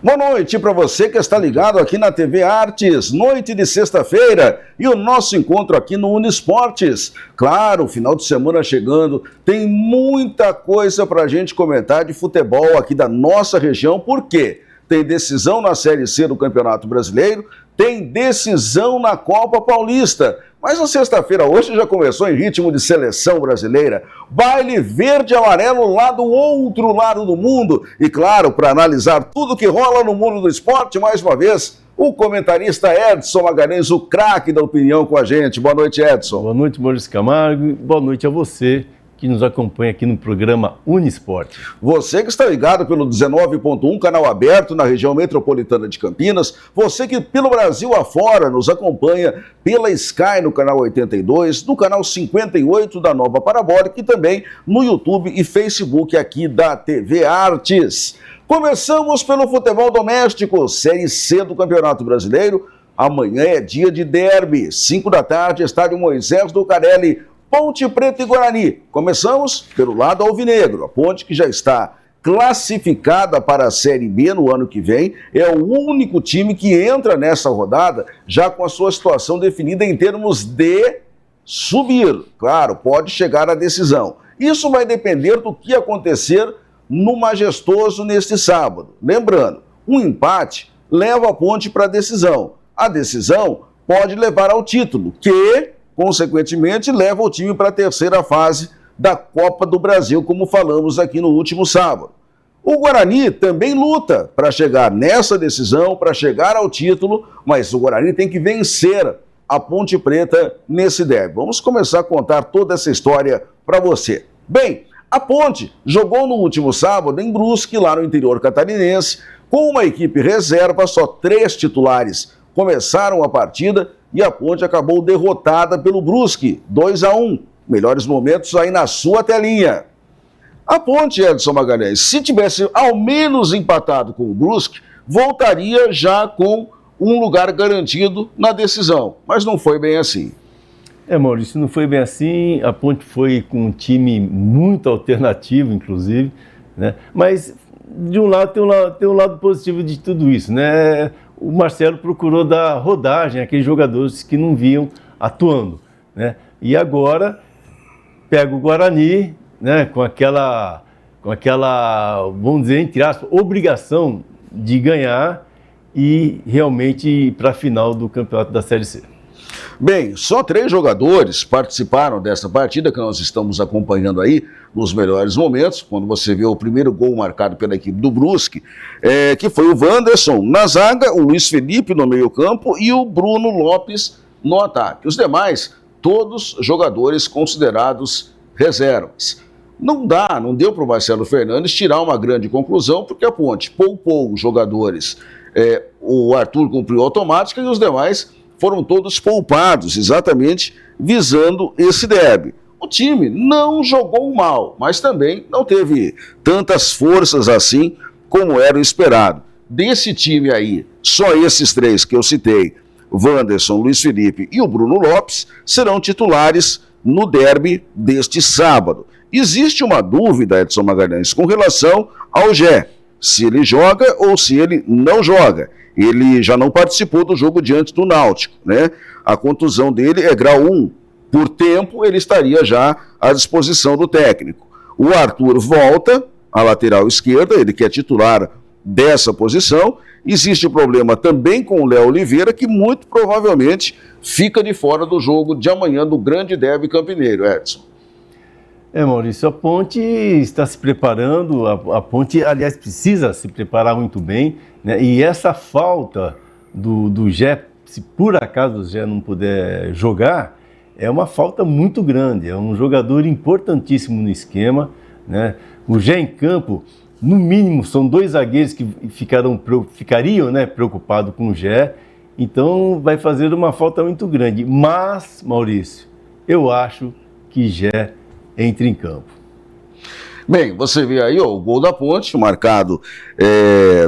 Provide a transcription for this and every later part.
Boa noite para você que está ligado aqui na TV Artes, noite de sexta-feira e o nosso encontro aqui no Uniesportes. Claro, final de semana chegando, tem muita coisa para a gente comentar de futebol aqui da nossa região, por quê? Tem decisão na Série C do Campeonato Brasileiro, tem decisão na Copa Paulista. Mas a sexta-feira hoje já começou em ritmo de seleção brasileira. Baile verde e amarelo lá do outro lado do mundo. E claro, para analisar tudo que rola no mundo do esporte, mais uma vez, o comentarista Edson Magalhães, o craque da opinião com a gente. Boa noite, Edson. Boa noite, Maurício Camargo. Boa noite a você que nos acompanha aqui no programa Uniesporte. Você que está ligado pelo 19.1, canal aberto na região metropolitana de Campinas, você que pelo Brasil afora nos acompanha pela Sky no canal 82, no canal 58 da Nova Parabólica e também no YouTube e Facebook aqui da TV Artes. Começamos pelo futebol doméstico, Série C do Campeonato Brasileiro. Amanhã é dia de derby, 5 da tarde, estádio Moisés Lucarelli, Ponte Preta e Guarani. Começamos pelo lado alvinegro. A Ponte, que já está classificada para a Série B no ano que vem, é o único time que entra nessa rodada já com a sua situação definida em termos de subir. Claro, pode chegar à decisão. Isso vai depender do que acontecer no Majestoso neste sábado. Lembrando, um empate leva a Ponte para a decisão. A decisão pode levar ao título, que consequentemente, leva o time para a terceira fase da Copa do Brasil, como falamos aqui no último sábado. O Guarani também luta para chegar nessa decisão, para chegar ao título, mas o Guarani tem que vencer a Ponte Preta nesse derby. Vamos começar a contar toda essa história para você. Bem, a Ponte jogou no último sábado em Brusque, lá no interior catarinense, com uma equipe reserva, só 3 titulares começaram a partida, e a Ponte acabou derrotada pelo Brusque, 2-1. Melhores momentos aí na sua telinha. A Ponte, Edson Magalhães, se tivesse ao menos empatado com o Brusque, voltaria já com um lugar garantido na decisão. Mas não foi bem assim. Maurício, não foi bem assim. A Ponte foi com um time muito alternativo, inclusive, né? Mas, de um lado, tem um lado positivo de tudo isso, né? O Marcelo procurou dar rodagem àqueles jogadores que não vinham atuando, né? E agora pega o Guarani, né, com aquela, vamos dizer, entre aspas, obrigação de ganhar e realmente ir para a final do campeonato da Série C. Bem, só 3 jogadores participaram dessa partida que nós estamos acompanhando aí nos melhores momentos, quando você vê o primeiro gol marcado pela equipe do Brusque, que foi o Wanderson na zaga, o Luiz Felipe no meio-campo e o Bruno Lopes no ataque. Os demais, todos jogadores considerados reservas. Não deu para o Marcelo Fernandes tirar uma grande conclusão, porque a Ponte poupou os jogadores. O Arthur cumpriu automática e os demais foram todos poupados, exatamente visando esse derby. O time não jogou mal, mas também não teve tantas forças assim como era o esperado. Desse time aí, só esses 3 que eu citei, Wanderson, Luiz Felipe e o Bruno Lopes, serão titulares no derby deste sábado. Existe uma dúvida, Edson Magalhães, com relação ao Gé, se ele joga ou se ele não joga. Ele já não participou do jogo diante do Náutico, né? A contusão dele é grau 1. Por tempo, ele estaria já à disposição do técnico. O Arthur volta à lateral esquerda, ele que é titular dessa posição. Existe problema também com o Léo Oliveira, que muito provavelmente fica de fora do jogo de amanhã do grande derby campineiro, Edson. Maurício, a Ponte está se preparando, a Ponte, aliás, precisa se preparar muito bem, né? E essa falta do Gé, se por acaso o Gé não puder jogar, é uma falta muito grande, é um jogador importantíssimo no esquema, né? O Gé em campo, no mínimo, são 2 zagueiros que ficariam, né, preocupados com o Gé, então vai fazer uma falta muito grande. Mas, Maurício, eu acho que Gé entre em campo. Bem, você vê aí o gol da Ponte, marcado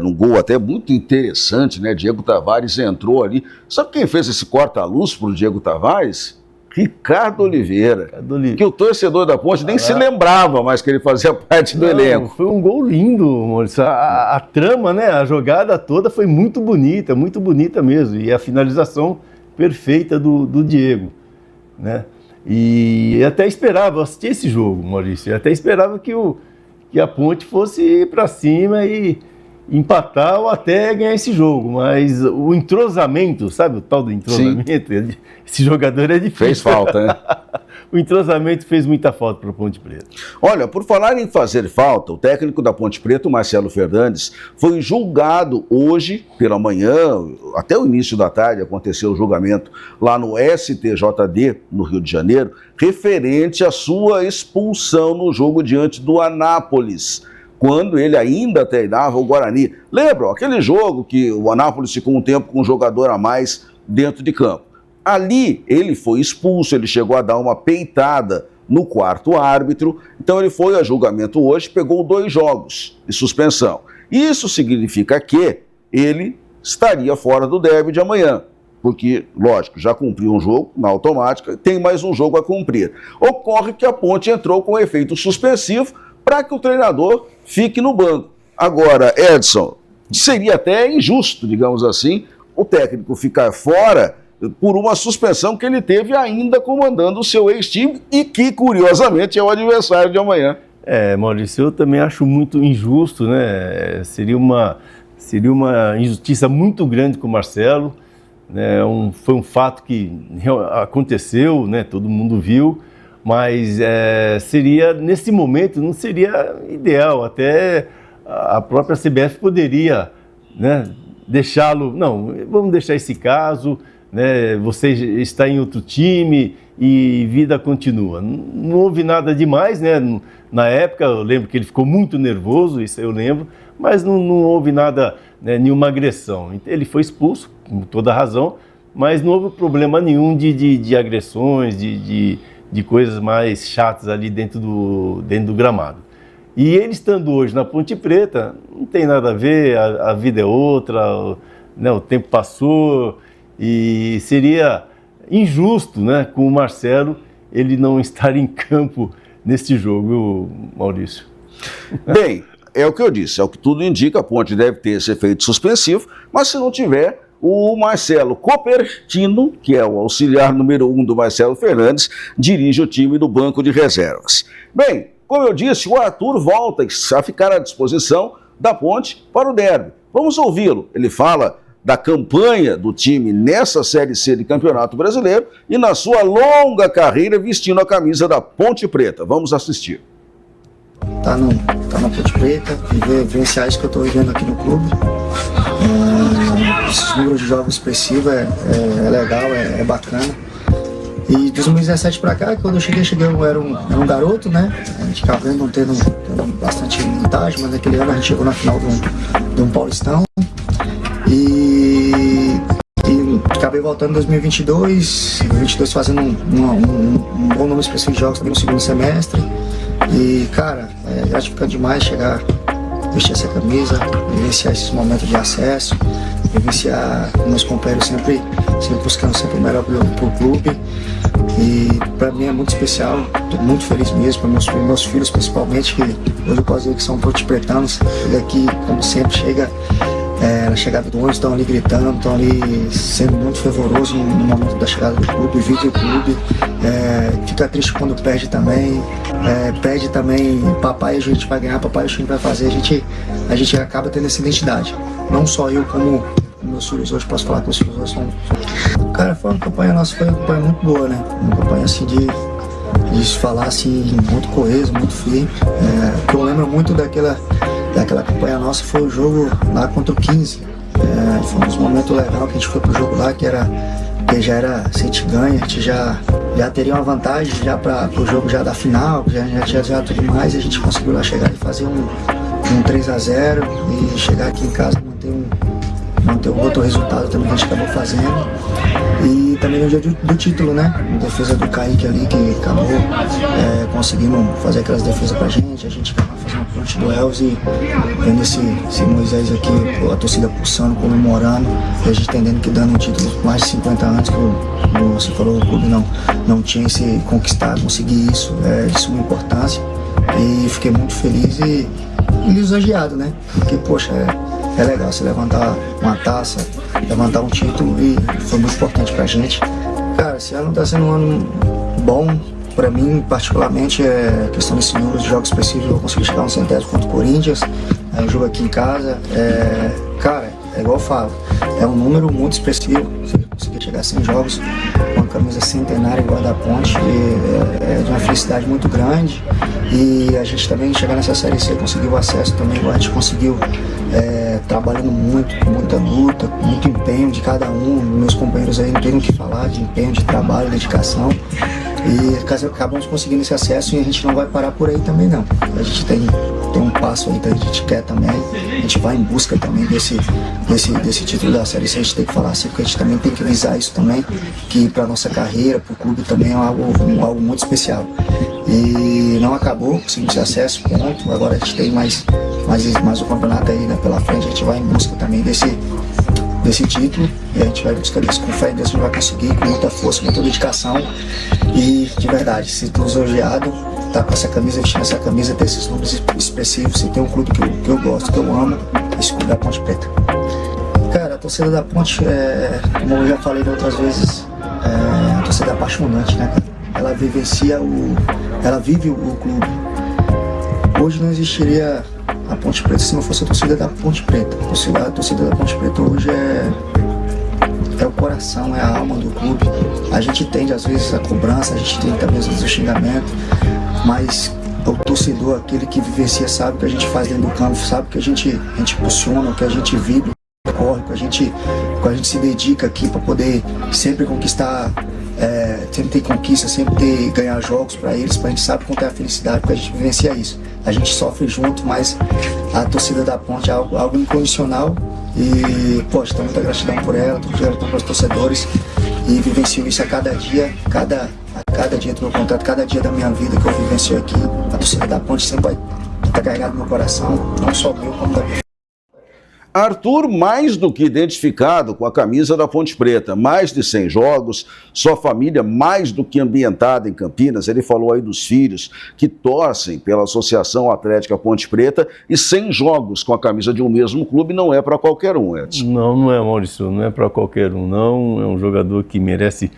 num gol até muito interessante, né? Diego Tavares entrou ali. Sabe quem fez esse corta-luz para o Diego Tavares? Ricardo Oliveira, que o torcedor da Ponte nem se lembrava mais que ele fazia parte do elenco. Foi um gol lindo, Maurício. A trama, né, a jogada toda foi muito bonita mesmo. E a finalização perfeita do Diego, né? E eu até esperava, eu assisti esse jogo, Maurício, eu até esperava que a Ponte fosse para cima e empatar ou até ganhar esse jogo, mas o entrosamento, sabe o tal do entrosamento? Sim. Esse jogador é difícil. Fez falta, né? O entrosamento fez muita falta para o Ponte Preta. Olha, por falar em fazer falta, o técnico da Ponte Preta, o Marcelo Fernandes, foi julgado hoje pela manhã, até o início da tarde aconteceu o julgamento lá no STJD, no Rio de Janeiro, referente à sua expulsão no jogo diante do Anápolis, quando ele ainda treinava o Guarani. Lembram? Aquele jogo que o Anápolis ficou um tempo com um jogador a mais dentro de campo. Ali ele foi expulso, ele chegou a dar uma peitada no quarto árbitro, então ele foi a julgamento hoje, pegou 2 jogos de suspensão. Isso significa que ele estaria fora do derby de amanhã, porque, lógico, já cumpriu um jogo na automática, tem mais um jogo a cumprir. Ocorre que a Ponte entrou com efeito suspensivo para que o treinador fique no banco. Agora, Edson, seria até injusto, digamos assim, o técnico ficar fora por uma suspensão que ele teve ainda comandando o seu ex-time e que, curiosamente, é o adversário de amanhã. Maurício, eu também acho muito injusto, né? Seria uma injustiça muito grande com o Marcelo, né? Foi um fato que aconteceu, né? Todo mundo viu, mas seria, nesse momento, não seria ideal. Até a própria CBF poderia, né, deixá-lo, não, vamos deixar esse caso, né, você está em outro time e vida continua. Não houve nada demais, né? Na época eu lembro que ele ficou muito nervoso, isso eu lembro, mas não houve nada, né, nenhuma agressão. Ele foi expulso, com toda razão, mas não houve problema nenhum de agressões, de coisas mais chatas ali dentro do gramado. E ele estando hoje na Ponte Preta, não tem nada a ver, a vida é outra, né, o tempo passou. E seria injusto, né, com o Marcelo, ele não estar em campo neste jogo, Maurício. Bem, é o que eu disse, é o que tudo indica, a Ponte deve ter esse efeito suspensivo, mas se não tiver, o Marcelo Copertino, que é o auxiliar número 1 do Marcelo Fernandes, dirige o time do banco de reservas. Bem, como eu disse, o Arthur volta a ficar à disposição da Ponte para o derby. Vamos ouvi-lo, ele fala da campanha do time nessa Série C de Campeonato Brasileiro e na sua longa carreira vestindo a camisa da Ponte Preta. Vamos assistir. Tá na Ponte Preta, vivenciar isso que eu estou vivendo aqui no clube. Esses números de jogos expressivos é legal, é bacana. E de 2017 para cá, quando eu cheguei eu era um garoto, né? A gente acabou não tendo bastante vantagem, mas naquele ano a gente chegou na final de um Paulistão. E acabei voltando em 2022 fazendo um bom número expressivo de jogos também no segundo semestre. E, cara, é gratificante demais chegar, vestir essa camisa, vivenciar esses momentos de acesso, vivenciar com meus companheiros sempre buscando sempre o melhor pro clube. E para mim é muito especial, estou muito feliz mesmo, para meus filhos principalmente, que hoje eu posso dizer que são ponte-pretanos. Ele aqui, como sempre, na chegada do ônibus, estão ali gritando, estão ali sendo muito fervoroso no momento da chegada do clube, vive o clube, fica triste quando perde também, pede também, papai a gente vai ganhar, papai a gente vai fazer, a gente acaba tendo essa identidade. Não só eu, como meus filhos hoje, posso falar que meus filhos hoje são... Cara, foi uma campanha nossa, foi uma campanha muito boa, né? Uma campanha assim de se falar assim, muito coeso, muito firme. O que eu lembro muito daquela campanha nossa foi o jogo lá contra o 15. Foi um dos momentos legais que a gente foi pro jogo lá, que já era, se a gente ganha, a gente já teria uma vantagem já pro jogo já da final, já tudo mais, e a gente conseguiu lá chegar e fazer um 3-0 e chegar aqui em casa, manter manter o outro resultado também que a gente acabou fazendo. E também no dia do título, né? Defesa do Kaique ali, que acabou conseguindo fazer aquelas defesas pra gente. A gente acabou fazendo uma ponte do Elvis e vendo esse Moisés aqui, a torcida pulsando, comemorando. E a gente entendendo que dando um título mais de 50 anos, que você falou, o clube não tinha esse conquistar, conseguir isso, de suma importância. E fiquei muito feliz e lisonjeado, né? Porque, poxa, é legal você levantar uma taça, levantar um título e foi muito importante pra gente. Cara, esse ano tá sendo um ano bom pra mim, particularmente, questão desse número de jogos específicos. Eu consegui chegar no 100º contra o Corinthians, jogo aqui em casa. Cara, é igual eu falo, é um número muito expressivo. Você conseguir chegar a 100 jogos com a camisa centenária igual a da Ponte, é de uma felicidade muito grande. E a gente também chegar nessa Série C, conseguiu acesso também, igual a gente conseguiu, trabalhando muito, com muita luta, com muito empenho de cada um. Meus companheiros aí não tem o que falar de empenho, de trabalho, dedicação. E acabamos conseguindo esse acesso e a gente não vai parar por aí também não. A gente tem um passo aí que a gente quer também. A gente vai em busca também desse título da Série C. A gente tem que falar assim, porque a gente também tem que visar isso também, que para nossa carreira, para o clube também é algo muito especial. E não acabou, conseguimos esse acesso, ponto. Agora a gente tem mais o campeonato aí, né, pela frente. A gente vai em busca também desse título, e a gente vai buscar isso com fé em Deus, a gente vai conseguir, com muita força, muita dedicação. E de verdade, se tu lisonjeado, tá com essa camisa, vestindo essa camisa, ter esses números expressivos, se tem um clube que eu gosto, que eu amo, esse clube da Ponte Preta. Cara, a torcida da Ponte, como eu já falei outras vezes, é uma torcida apaixonante, né, cara? Ela vive o clube. Hoje não existiria a Ponte Preta se não fosse a torcida da Ponte Preta. A torcida da Ponte Preta hoje é o coração, é a alma do clube. A gente entende às vezes a cobrança, a gente entende também às vezes o xingamento, mas o torcedor, aquele que vivencia, sabe o que a gente faz dentro do campo, sabe que a gente impulsiona, que a gente vibra, corre, que a gente se dedica aqui para poder sempre conquistar, sempre ter conquista, sempre ganhar jogos para eles, a gente sabe quanto é a felicidade, porque a gente vivencia isso. A gente sofre junto, mas a torcida da Ponte é algo incondicional e, poxa, tenho muita gratidão por ela, tenho muita gratidão pelos torcedores e vivencio isso a cada dia, a cada dia do meu contrato, cada dia da minha vida que eu vivencio aqui. A torcida da Ponte sempre vai estar carregada no meu coração, não só meu, como da minha. Arthur, mais do que identificado com a camisa da Ponte Preta, mais de 100 jogos, sua família mais do que ambientada em Campinas. Ele falou aí dos filhos que torcem pela Associação Atlética Ponte Preta, e 100 jogos com a camisa de um mesmo clube não é para qualquer um, Edson. Não é, Maurício, não é para qualquer um, não. É um jogador que merece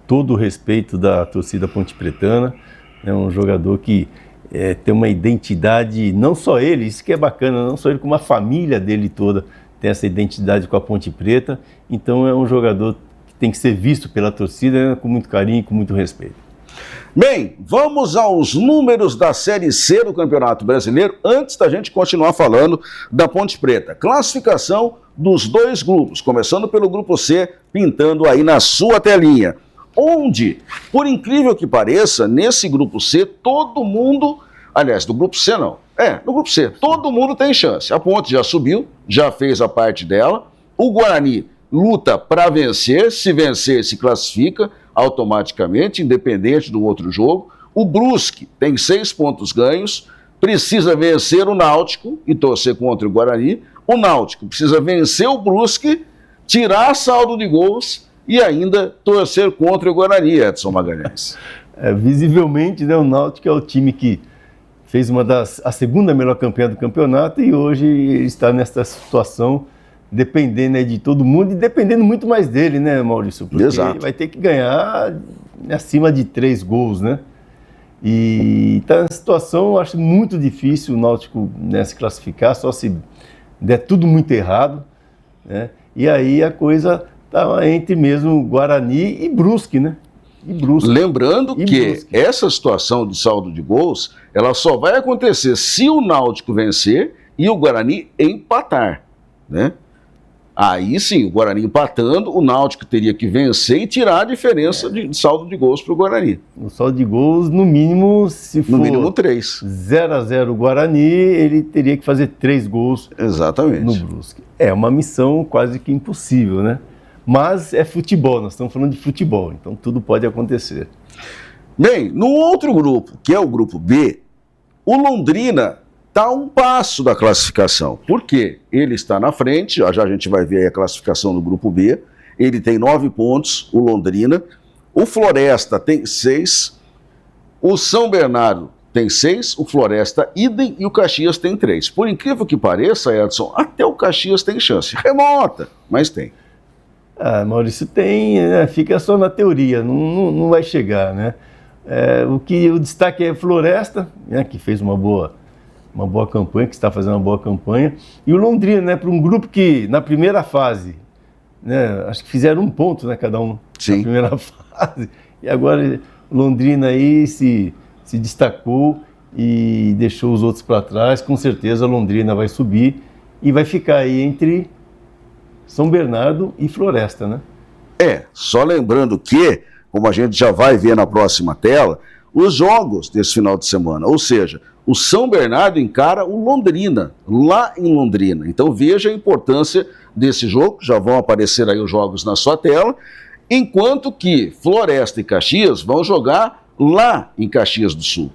todo o respeito da torcida ponte pretana, é um jogador que tem uma identidade, não só ele, isso que é bacana, não só ele, como a família dele toda tem essa identidade com a Ponte Preta. Então é um jogador que tem que ser visto pela torcida, né, com muito carinho e com muito respeito. Bem, vamos aos números da Série C do Campeonato Brasileiro, antes da gente continuar falando da Ponte Preta. Classificação dos dois grupos, começando pelo grupo C, pintando aí na sua telinha. Onde, por incrível que pareça, nesse grupo C, todo mundo, aliás, do grupo C não, no grupo C, todo mundo tem chance. A Ponte já subiu, já fez a parte dela, o Guarani luta para vencer, se vencer se classifica automaticamente, independente do outro jogo. O Brusque tem 6 pontos ganhos, precisa vencer o Náutico e torcer contra o Guarani. O Náutico precisa vencer o Brusque, tirar saldo de gols e ainda torcer contra o Guarani, Edson Magalhães. Visivelmente, né, o Náutico é o time que fez a segunda melhor campanha do campeonato e hoje está nessa situação, dependendo, né, de todo mundo e dependendo muito mais dele, né, Maurício? Porque Exato. Vai ter que ganhar acima de 3 gols, né? E está nessa situação, eu acho muito difícil o Náutico, né, se classificar, só se der tudo muito errado, né? E aí a coisa estava entre mesmo Guarani e Brusque, né? Lembrando que essa situação de saldo de gols, ela só vai acontecer se o Náutico vencer e o Guarani empatar, né? Aí sim, o Guarani empatando, o Náutico teria que vencer e tirar a diferença de saldo de gols para o Guarani. O saldo de gols, no mínimo, se for No mínimo 3. 0-0 o Guarani, ele teria que fazer 3 gols Exatamente. no Brusque. É uma missão quase que impossível, né? Mas é futebol, nós estamos falando de futebol, então tudo pode acontecer. Bem, no outro grupo, que é o grupo B, o Londrina está a um passo da classificação. Por quê? Ele está na frente, já a gente vai ver aí a classificação do grupo B. Ele tem 9 pontos, o Londrina. O Floresta tem 6. O São Bernardo tem 6. O Floresta, idem, e o Caxias tem 3. Por incrível que pareça, Edson, até o Caxias tem chance. Remota, mas tem. Maurício, tem, né? Fica só na teoria, não vai chegar, né? O destaque é Floresta, né, que fez uma boa campanha, que está fazendo uma boa campanha, e o Londrina, né, para um grupo que na primeira fase, né, acho que fizeram 1 ponto, né, cada um. Sim. Na primeira fase, e agora o Londrina aí se destacou e deixou os outros para trás. Com certeza a Londrina vai subir e vai ficar aí entre São Bernardo e Floresta, né? Só lembrando que, como a gente já vai ver na próxima tela, os jogos desse final de semana, ou seja, o São Bernardo encara o Londrina, lá em Londrina. Então veja a importância desse jogo, já vão aparecer aí os jogos na sua tela, enquanto que Floresta e Caxias vão jogar lá em Caxias do Sul.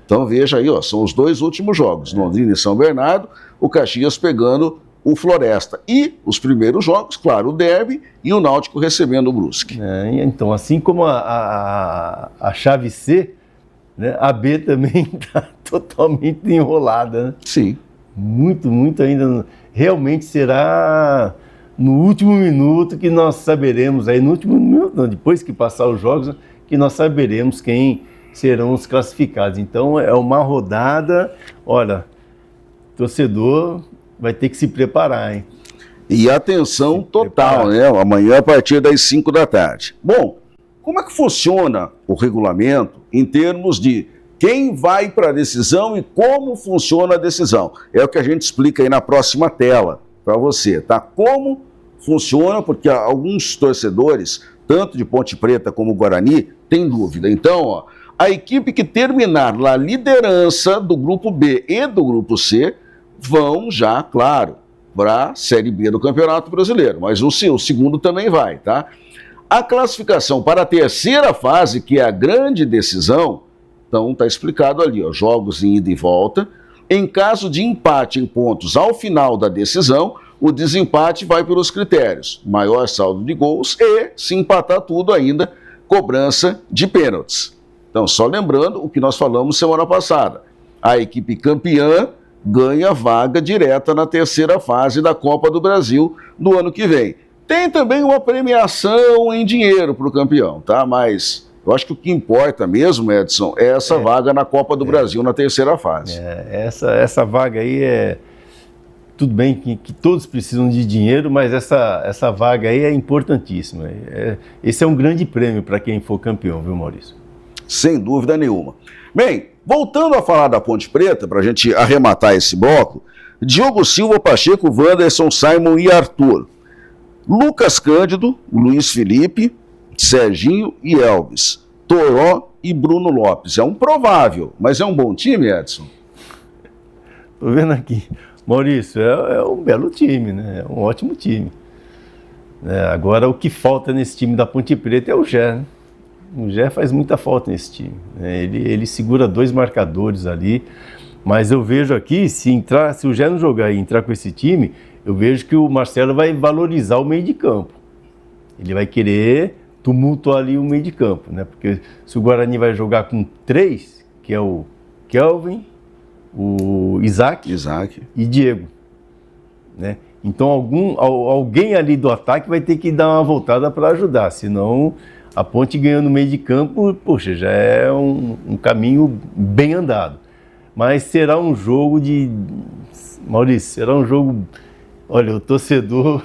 Então veja aí, ó, são os 2 últimos jogos, Londrina e São Bernardo, o Caxias pegando o Floresta. E os primeiros jogos, claro, o derby e o Náutico recebendo o Brusque. Então, assim como a chave C, né, a B também está totalmente enrolada, né? Sim. Muito ainda. Realmente será no último minuto que nós saberemos, aí no último minuto, não, depois que passar os jogos, que nós saberemos quem serão os classificados. Então é uma rodada, olha, torcedor vai ter que se preparar, hein? E atenção total, né? Amanhã a partir das 5 da tarde. Bom, como é que funciona o regulamento em termos de quem vai para a decisão e como funciona a decisão? É o que a gente explica aí na próxima tela para você, tá? Como funciona, porque alguns torcedores, tanto de Ponte Preta como Guarani, têm dúvida. Então, ó, a equipe que terminar na liderança do grupo B e do grupo C vão já, claro, para a Série B do Campeonato Brasileiro, mas o segundo também vai, tá? A classificação para a terceira fase, que é a grande decisão, então está explicado ali, ó, jogos em ida e volta. Em caso de empate em pontos ao final da decisão, o desempate vai pelos critérios, maior saldo de gols e, se empatar tudo ainda, cobrança de pênaltis. Então, só lembrando o que nós falamos semana passada, a equipe campeã ganha vaga direta na terceira fase da Copa do Brasil do ano que vem. Tem também uma premiação em dinheiro para o campeão, tá? Mas eu acho que o que importa mesmo, Edson, é essa vaga na Copa do Brasil na terceira fase. Essa vaga aí tudo bem que todos precisam de dinheiro, mas essa vaga aí é importantíssima. Esse é um grande prêmio para quem for campeão, viu, Maurício? Sem dúvida nenhuma. Bem, voltando a falar da Ponte Preta, para a gente arrematar esse bloco, Diogo Silva, Pacheco, Wanderson, Simon e Arthur. Lucas Cândido, Luiz Felipe, Serginho e Elvis. Toró e Bruno Lopes. É um provável, mas é um bom time, Edson? Estou vendo aqui. Maurício, é um belo time, né? É um ótimo time. Agora, o que falta nesse time da Ponte Preta é o Gé, né? O Gé faz muita falta nesse time. Ele segura 2 marcadores ali, mas eu vejo aqui, se o Gé não jogar e entrar com esse time, eu vejo que o Marcelo vai valorizar o meio de campo. Ele vai querer tumultuar ali o meio de campo, né? Porque se o Guarani vai jogar com 3, que é o Kelvin, o Isaac e Diego, né? Então alguém ali do ataque vai ter que dar uma voltada para ajudar, senão a Ponte ganhando no meio de campo, poxa, já é um caminho bem andado. Mas será um jogo Maurício, será um jogo... Olha, o torcedor...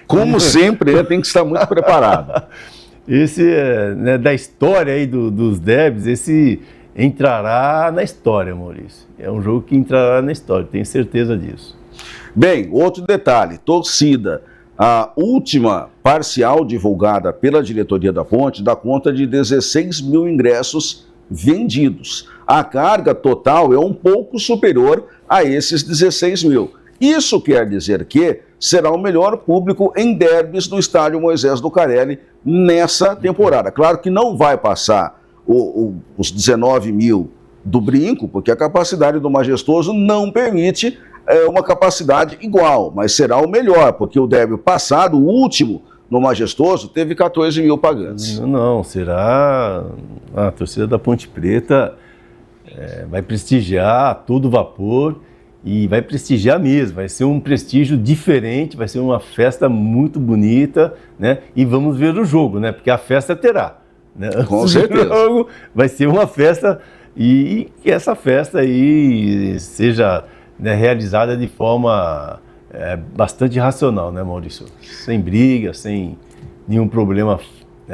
Como sempre, né, tem que estar muito preparado. Esse, né, da história aí dos derbys, esse entrará na história, Maurício. É um jogo que entrará na história, tenho certeza disso. Bem, outro detalhe, torcida. A última parcial divulgada pela diretoria da Ponte dá conta de 16 mil ingressos vendidos. A carga total é um pouco superior a esses 16 mil. Isso quer dizer que será o melhor público em derbys no estádio Moisés Lucarelli nessa temporada. Claro que não vai passar os 19 mil do Brinco, porque a capacidade do Majestoso não permite uma capacidade igual, mas será o melhor, porque o derby passado, o último no Majestoso, teve 14 mil pagantes. Não, será a torcida da Ponte Preta vai prestigiar a todo vapor e vai prestigiar mesmo, vai ser um prestígio diferente, vai ser uma festa muito bonita, né? E vamos ver o jogo, né? Porque a festa terá, né? Com certeza. O jogo vai ser uma festa e que essa festa aí seja, né, realizada de forma bastante racional, né, Maurício? Sem briga, sem nenhum problema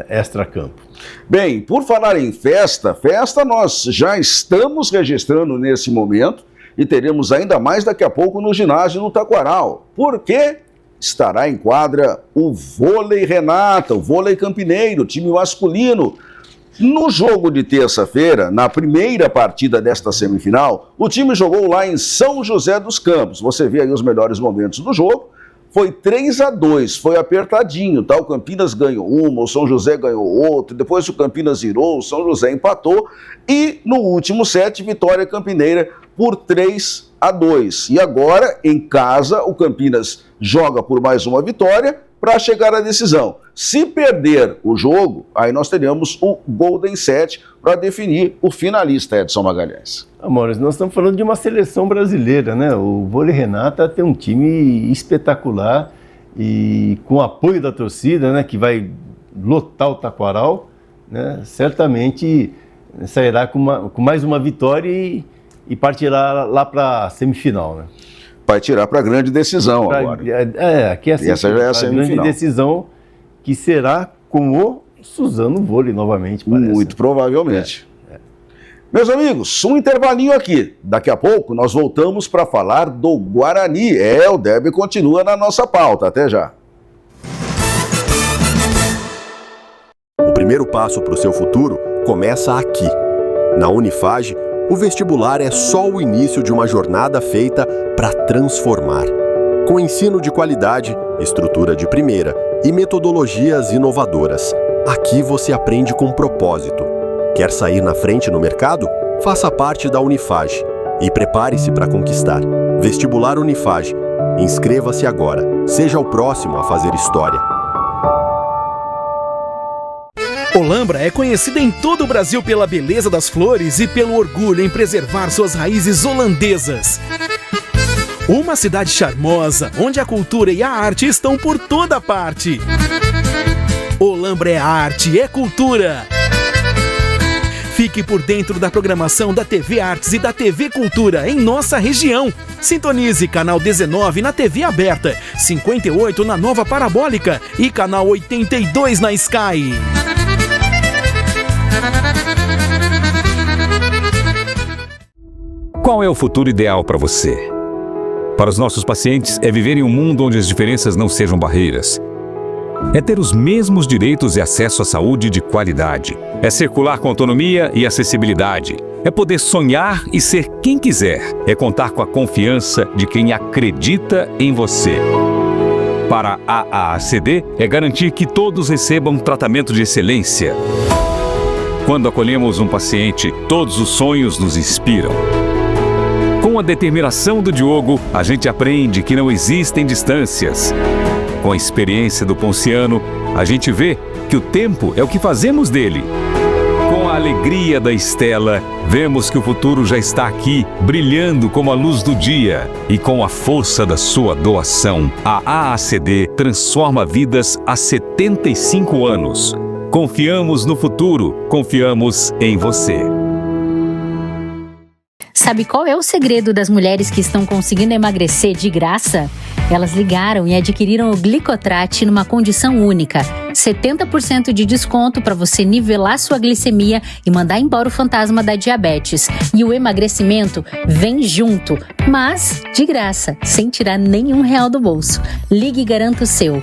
extra-campo. Bem, por falar em festa nós já estamos registrando nesse momento e teremos ainda mais daqui a pouco no ginásio no Taquaral, porque estará em quadra o Vôlei Renata, o Vôlei Campineiro, time masculino. No jogo de terça-feira, na primeira partida desta semifinal, o time jogou lá em São José dos Campos. Você vê aí os melhores momentos do jogo. Foi 3-2, foi apertadinho, tá? O Campinas ganhou uma, o São José ganhou outra, depois o Campinas virou, o São José empatou e no último set, vitória campineira por 3-2. E agora, em casa, o Campinas joga por mais uma vitória para chegar à decisão. Se perder o jogo, aí nós teremos o Golden Set para definir o finalista, Edson Magalhães. Maurício, nós estamos falando de uma seleção brasileira, né? O Vôlei Renata tem um time espetacular e com o apoio da torcida, né, que vai lotar o Taquaral, né, certamente sairá com mais uma vitória e partirá lá para a semifinal, né? Vai tirar para a grande decisão agora. Aqui é essa já é a semifinal. Grande decisão que será com o Suzano Vôlei novamente, parece. Muito provavelmente. Meus amigos, um intervalinho aqui. Daqui a pouco nós voltamos para falar do Guarani. O derby continua na nossa pauta. Até já. O primeiro passo para o seu futuro começa aqui. Na Unifage, o vestibular é só o início de uma jornada feita para transformar. Com ensino de qualidade, estrutura de primeira e metodologias inovadoras, aqui você aprende com propósito. Quer sair na frente no mercado? Faça parte da Unifage e prepare-se para conquistar. Vestibular Unifage. Inscreva-se agora. Seja o próximo a fazer história. Olambra é conhecida em todo o Brasil pela beleza das flores e pelo orgulho em preservar suas raízes holandesas. Uma cidade charmosa, onde a cultura e a arte estão por toda parte. Olambra é arte, é cultura. Fique por dentro da programação da TV Artes e da TV Cultura em nossa região. Sintonize canal 19 na TV aberta, 58 na nova parabólica e canal 82 na Sky. Qual é o futuro ideal para você? Para os nossos pacientes, é viver em um mundo onde as diferenças não sejam barreiras. É ter os mesmos direitos e acesso à saúde de qualidade. É circular com autonomia e acessibilidade. É poder sonhar e ser quem quiser. É contar com a confiança de quem acredita em você. Para a AACD, é garantir que todos recebam um tratamento de excelência. Quando acolhemos um paciente, todos os sonhos nos inspiram. Com a determinação do Diogo, a gente aprende que não existem distâncias. Com a experiência do Ponciano, a gente vê que o tempo é o que fazemos dele. Com a alegria da Estela, vemos que o futuro já está aqui, brilhando como a luz do dia. E com a força da sua doação, a AACD transforma vidas há 75 anos. Confiamos no futuro, confiamos em você. Sabe qual é o segredo das mulheres que estão conseguindo emagrecer de graça? Elas ligaram e adquiriram o Glicotrate numa condição única. 70% de desconto para você nivelar sua glicemia e mandar embora o fantasma da diabetes. E o emagrecimento vem junto, mas de graça, sem tirar nenhum real do bolso. Ligue e garanta o seu.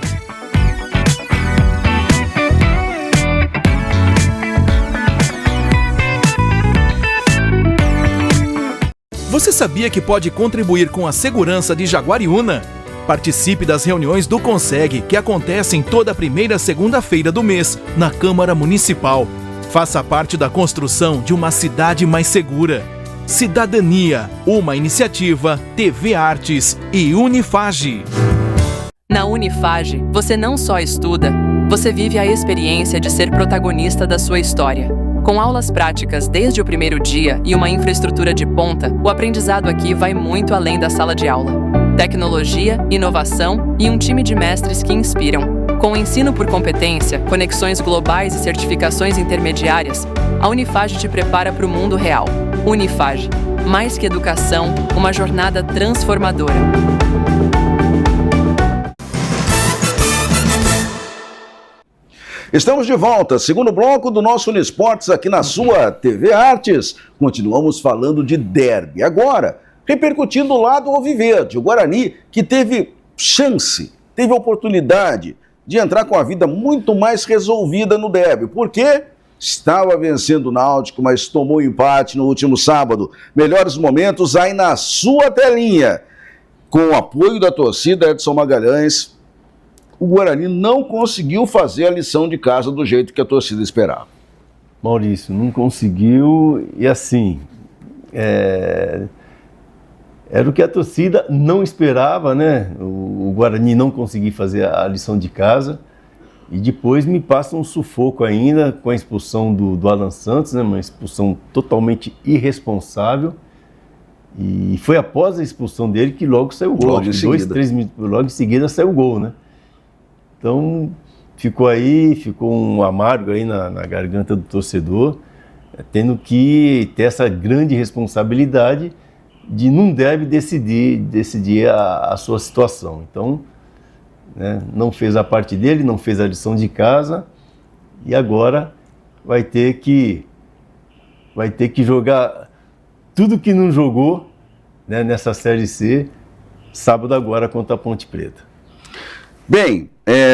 Você sabia que pode contribuir com a segurança de Jaguariúna? Participe das reuniões do Conseg, que acontecem toda primeira segunda-feira do mês, na Câmara Municipal. Faça parte da construção de uma cidade mais segura. Cidadania, uma iniciativa, TV Artes e Unifage. Na Unifage, você não só estuda, você vive a experiência de ser protagonista da sua história. Com aulas práticas desde o primeiro dia e uma infraestrutura de ponta, o aprendizado aqui vai muito além da sala de aula. Tecnologia, inovação e um time de mestres que inspiram. Com ensino por competência, conexões globais e certificações intermediárias, a Unifage te prepara para o mundo real. Unifage, mais que educação, uma jornada transformadora. Estamos de volta, segundo bloco do nosso Uniesportes aqui na sua TV Artes. Continuamos falando de derby. Agora, repercutindo o lado alviverde, o Guarani, que teve chance, teve oportunidade de entrar com a vida muito mais resolvida no derby. Por quê? Estava vencendo o Náutico, mas tomou empate no último sábado. Melhores momentos aí na sua telinha. Com o apoio da torcida, Edson Magalhães, o Guarani não conseguiu fazer a lição de casa do jeito que a torcida esperava. Maurício, não conseguiu e assim, era o que a torcida não esperava, né? O Guarani não conseguir fazer a lição de casa e depois me passa um sufoco ainda com a expulsão do Alan Santos, né? Uma expulsão totalmente irresponsável. E foi após a expulsão dele que logo saiu o gol. 2, 3 minutos, logo em seguida saiu o gol, né? Então, ficou um amargo aí na garganta do torcedor, tendo que ter essa grande responsabilidade de não deve decidir a sua situação. Então, né, não fez a parte dele, não fez a lição de casa e agora vai ter que jogar tudo que não jogou, né, nessa Série C, sábado agora contra a Ponte Preta. Bem,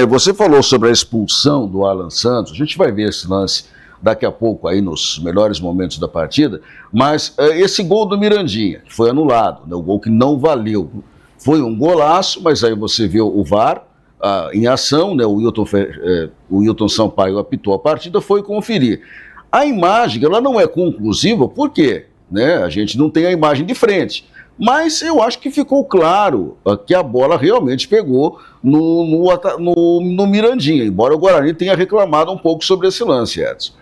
você falou sobre a expulsão do Alan Santos, a gente vai ver esse lance daqui a pouco aí nos melhores momentos da partida, mas esse gol do Mirandinha, que foi anulado, né, o gol que não valeu, foi um golaço, mas aí você viu o VAR em ação, né, o Wilton Sampaio apitou a partida, foi conferir. A imagem, ela não é conclusiva, por quê? Né, a gente não tem a imagem de frente. Mas eu acho que ficou claro que a bola realmente pegou no Mirandinha, embora o Guarani tenha reclamado um pouco sobre esse lance, Edson.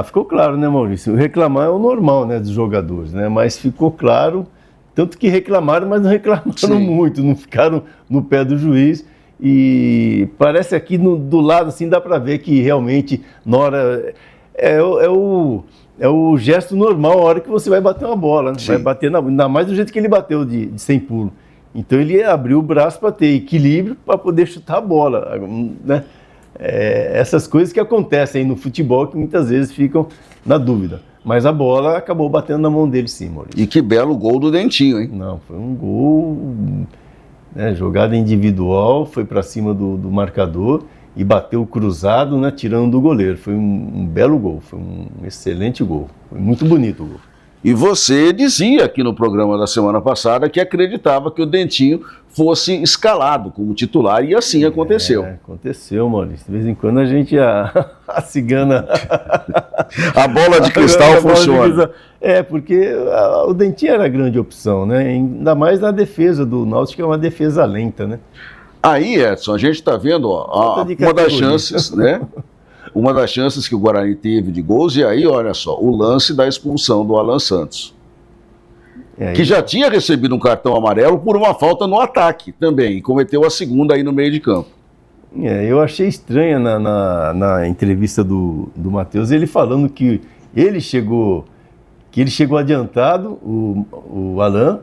Ficou claro, né, Maurício? Reclamar é o normal, né, dos jogadores, né? Mas ficou claro, tanto que reclamaram, mas não reclamaram muito, não ficaram no pé do juiz. E parece aqui do lado, assim, dá para ver que realmente, na hora, é o gesto normal, a hora que você vai bater uma bola, né? Vai bater, ainda mais do jeito que ele bateu de sem pulo. Então ele abriu o braço para ter equilíbrio, para poder chutar a bola, né? Essas coisas que acontecem aí no futebol que muitas vezes ficam na dúvida. Mas a bola acabou batendo na mão dele sim, Maurício. E que belo gol do Dentinho, hein? Não, foi um gol, né, jogada individual, foi para cima do marcador e bateu cruzado, né, tirando do goleiro. Foi um belo gol, foi um excelente gol, foi muito bonito o gol. E você dizia aqui no programa da semana passada que acreditava que o Dentinho fosse escalado como titular, e assim aconteceu. Aconteceu, Maurício. De vez em quando a gente, a cigana... a bola de cristal funciona. Porque o Dentinho era a grande opção, né? Ainda mais na defesa do Náutico, que é uma defesa lenta, né? Aí, Edson, a gente está vendo uma das chances, né? Uma das chances que o Guarani teve de gols, e aí, olha só, o lance da expulsão do Alan Santos. Que já tinha recebido um cartão amarelo por uma falta no ataque também, e cometeu a segunda aí no meio de campo. Eu achei estranha na entrevista do Matheus, ele falando que ele chegou adiantado, o Alan,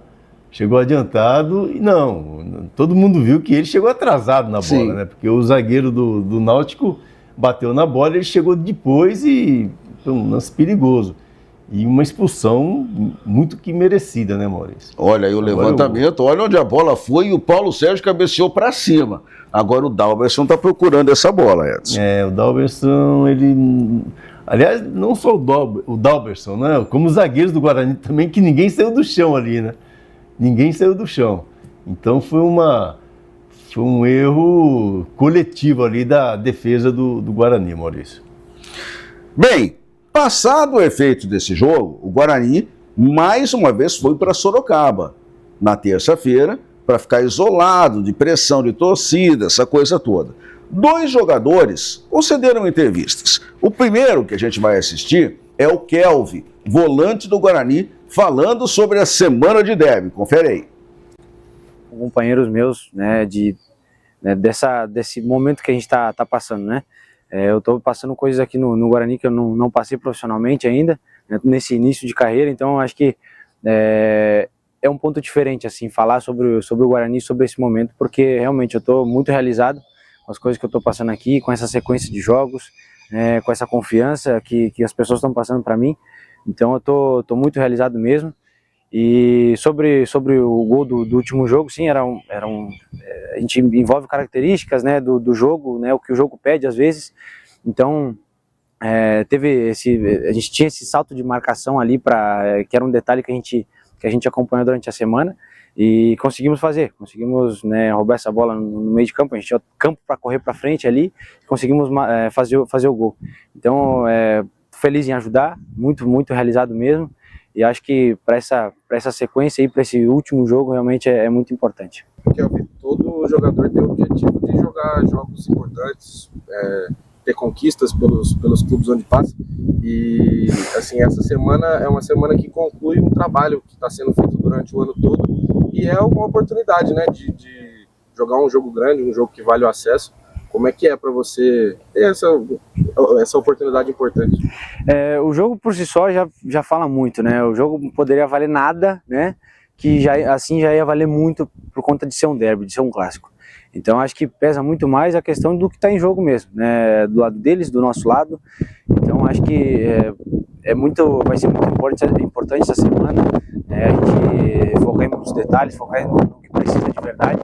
chegou adiantado e não, todo mundo viu que ele chegou atrasado na bola, Sim. né? Porque o zagueiro do Náutico bateu na bola, ele chegou depois e foi um lance perigoso. E uma expulsão muito que merecida, né, Maurício? Olha aí o levantamento, olha onde a bola foi e o Paulo Sérgio cabeceou para cima. Agora o Dalberson está procurando essa bola, Edson. O Dalberson, ele... Aliás, não só o Dalberson, né? Como os zagueiros do Guarani também, que ninguém saiu do chão ali, né? Ninguém saiu do chão. Então foi um erro coletivo ali da defesa do Guarani, Maurício. Bem, passado o efeito desse jogo, o Guarani mais uma vez foi para Sorocaba na terça-feira para ficar isolado de pressão de torcida, essa coisa toda. 2 jogadores concederam entrevistas. O primeiro que a gente vai assistir é o Kelvin, volante do Guarani, falando sobre a semana de derby. Confere aí. Companheiros meus, né, desse momento que a gente está passando, né? Eu estou passando coisas aqui no Guarani que eu não passei profissionalmente ainda, né, nesse início de carreira, então acho que é um ponto diferente, assim, falar sobre o Guarani, sobre esse momento, porque realmente eu estou muito realizado com as coisas que eu estou passando aqui, com essa sequência de jogos, com essa confiança que as pessoas estão passando para mim, então eu tô muito realizado mesmo. E sobre o gol do último jogo, sim, a gente envolve características, né, do jogo, né, o que o jogo pede às vezes. Então a gente tinha esse salto de marcação ali que era um detalhe que a gente acompanhou durante a semana e conseguimos, né, roubar essa bola no meio de campo. A gente tinha campo para correr para frente ali, conseguimos fazer o gol. Então feliz em ajudar, muito realizado mesmo. E acho que para essa sequência aí, para esse último jogo, realmente é muito importante. Kelvin, todo jogador tem o objetivo de jogar jogos importantes, ter conquistas pelos clubes onde passa. E assim, essa semana é uma semana que conclui um trabalho que está sendo feito durante o ano todo. E é uma oportunidade, né, de jogar um jogo grande, um jogo que vale o acesso. Como é que é para você ter essa oportunidade importante? O jogo por si só já fala muito, né? O jogo poderia valer nada, né? Que já ia valer muito por conta de ser um derby, de ser um clássico. Então acho que pesa muito mais a questão do que está em jogo mesmo, né? Do lado deles, do nosso lado. Então acho que vai ser muito importante essa semana, né? A gente focar em muitos detalhes, focar no que precisa de verdade,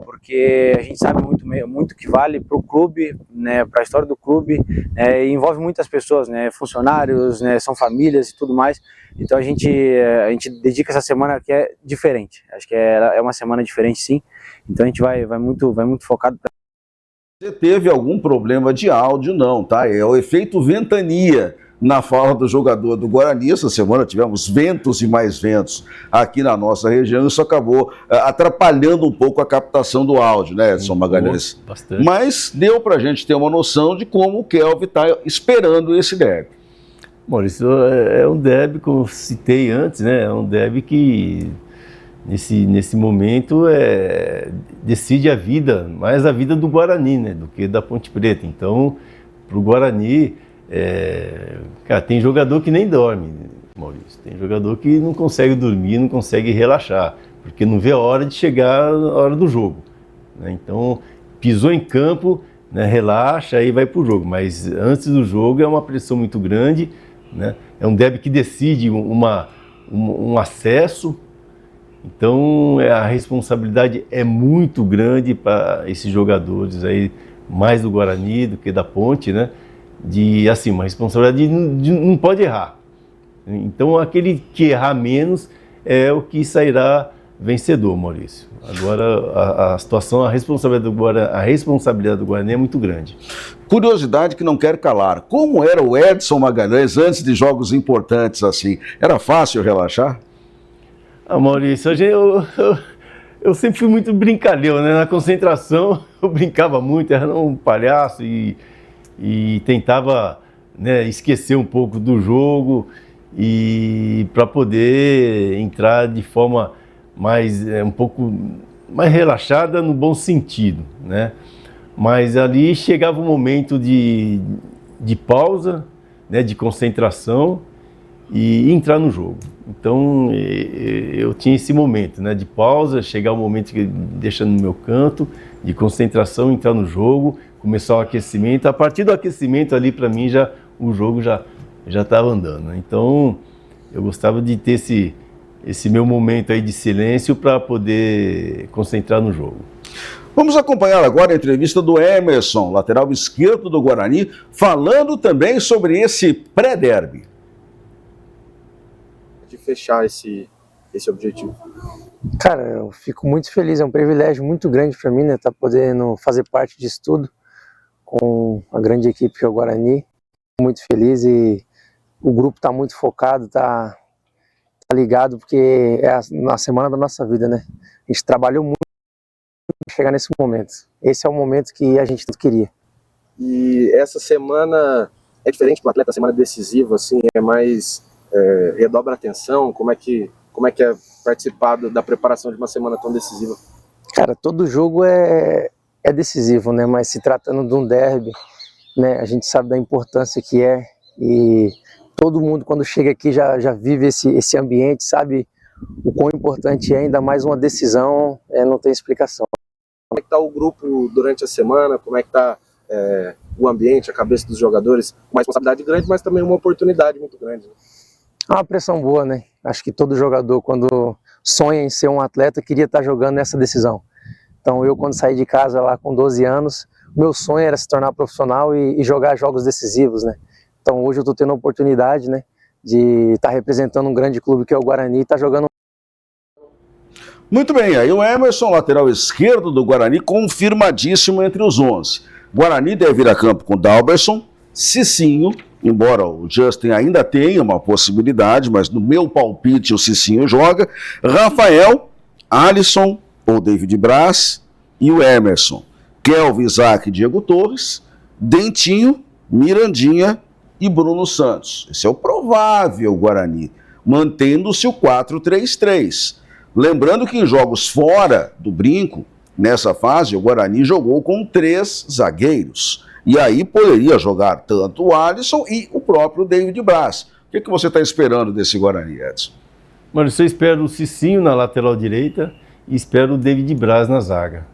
porque a gente sabe muito que vale para o clube, né, para a história do clube, e envolve muitas pessoas, né, funcionários, né, são famílias e tudo mais. Então a gente dedica essa semana que é diferente. Acho que é uma semana diferente, sim. Então a gente vai muito focado. Você teve algum problema de áudio? Não, tá? É o efeito ventania na fala do jogador do Guarani. Essa semana tivemos ventos e mais ventos aqui na nossa região. Isso acabou atrapalhando um pouco a captação do áudio, né, Edson Magalhães? Bastante. Mas deu pra gente ter uma noção de como o Kelvin está esperando esse derby. Maurício, é um derby, como eu citei antes, né? É um derby que nesse momento decide a vida, mais a vida do Guarani, né, do que da Ponte Preta. Então, para o Guarani, cara, tem jogador que nem dorme, Maurício. Tem jogador que não consegue dormir, não consegue relaxar, porque não vê a hora de chegar a hora do jogo, né? Então, pisou em campo, né, relaxa e vai para o jogo. Mas antes do jogo é uma pressão muito grande, né? É um derby que decide um acesso. Então a responsabilidade é muito grande para esses jogadores aí, mais do Guarani do que da Ponte, né? Uma responsabilidade de não pode errar. Então aquele que errar menos é o que sairá vencedor, Maurício. Agora a situação, a responsabilidade do Guarani é muito grande. Curiosidade que não quer calar. Como era o Edson Magalhães antes de jogos importantes assim? Era fácil relaxar? Maurício, eu sempre fui muito brincalhão, né? Na concentração eu brincava muito, era um palhaço e tentava, né, esquecer um pouco do jogo e para poder entrar de forma um pouco mais relaxada no bom sentido, né? Mas ali chegava um momento de pausa, né, de concentração. e entrar no jogo. Então eu tinha esse momento, né, de pausa, chegar o momento que deixa no meu canto, de concentração, entrar no jogo, começar o aquecimento. A partir do aquecimento ali, para mim, o jogo já estava andando, né? Então eu gostava de ter esse meu momento aí de silêncio para poder concentrar no jogo. Vamos acompanhar agora a entrevista do Emerson, lateral esquerdo do Guarani, falando também sobre esse pré-derby. De fechar esse objetivo. Cara, eu fico muito feliz, é um privilégio muito grande para mim, né, tá podendo fazer parte disso tudo com a grande equipe que é o Guarani. Muito feliz e o grupo tá muito focado, tá ligado, porque é na semana da nossa vida, né? A gente trabalhou muito para chegar nesse momento. Esse é o momento que a gente queria. E essa semana é diferente para o atleta, a semana decisiva, assim, é mais redobra a atenção. Como é que é participar da preparação de uma semana tão decisiva? Cara, todo jogo é decisivo, né? Mas se tratando de um derby, né? A gente sabe da importância que é, e todo mundo quando chega aqui já vive esse ambiente, sabe o quão importante é, ainda mais uma decisão, não tem explicação. Como é que está o grupo durante a semana? Como é que está o ambiente, a cabeça dos jogadores? Uma responsabilidade grande, mas também uma oportunidade muito grande, né? É uma pressão boa, né? Acho que todo jogador, quando sonha em ser um atleta, queria estar jogando nessa decisão. Então eu, quando saí de casa lá com 12 anos, meu sonho era se tornar profissional e jogar jogos decisivos, né? Então hoje eu estou tendo a oportunidade, né, de estar representando um grande clube que é o Guarani e estar jogando. Muito bem, aí o Emerson, lateral esquerdo do Guarani, confirmadíssimo entre os 11. Guarani deve ir a campo com Dalberson, Cicinho, embora o Justin ainda tenha uma possibilidade, mas no meu palpite o Cicinho joga, Rafael, Alisson ou David Braz e o Emerson, Kelvin, Isaac e Diego Torres, Dentinho, Mirandinha e Bruno Santos. Esse é o provável Guarani, mantendo-se o 4-3-3. Lembrando que em jogos fora do brinco, nessa fase, o Guarani jogou com 3 zagueiros. E aí poderia jogar tanto o Alisson e o próprio David Braz. O que você está esperando desse Guarani, Edson? Mano, eu espero o Cicinho na lateral direita e espero o David Braz na zaga.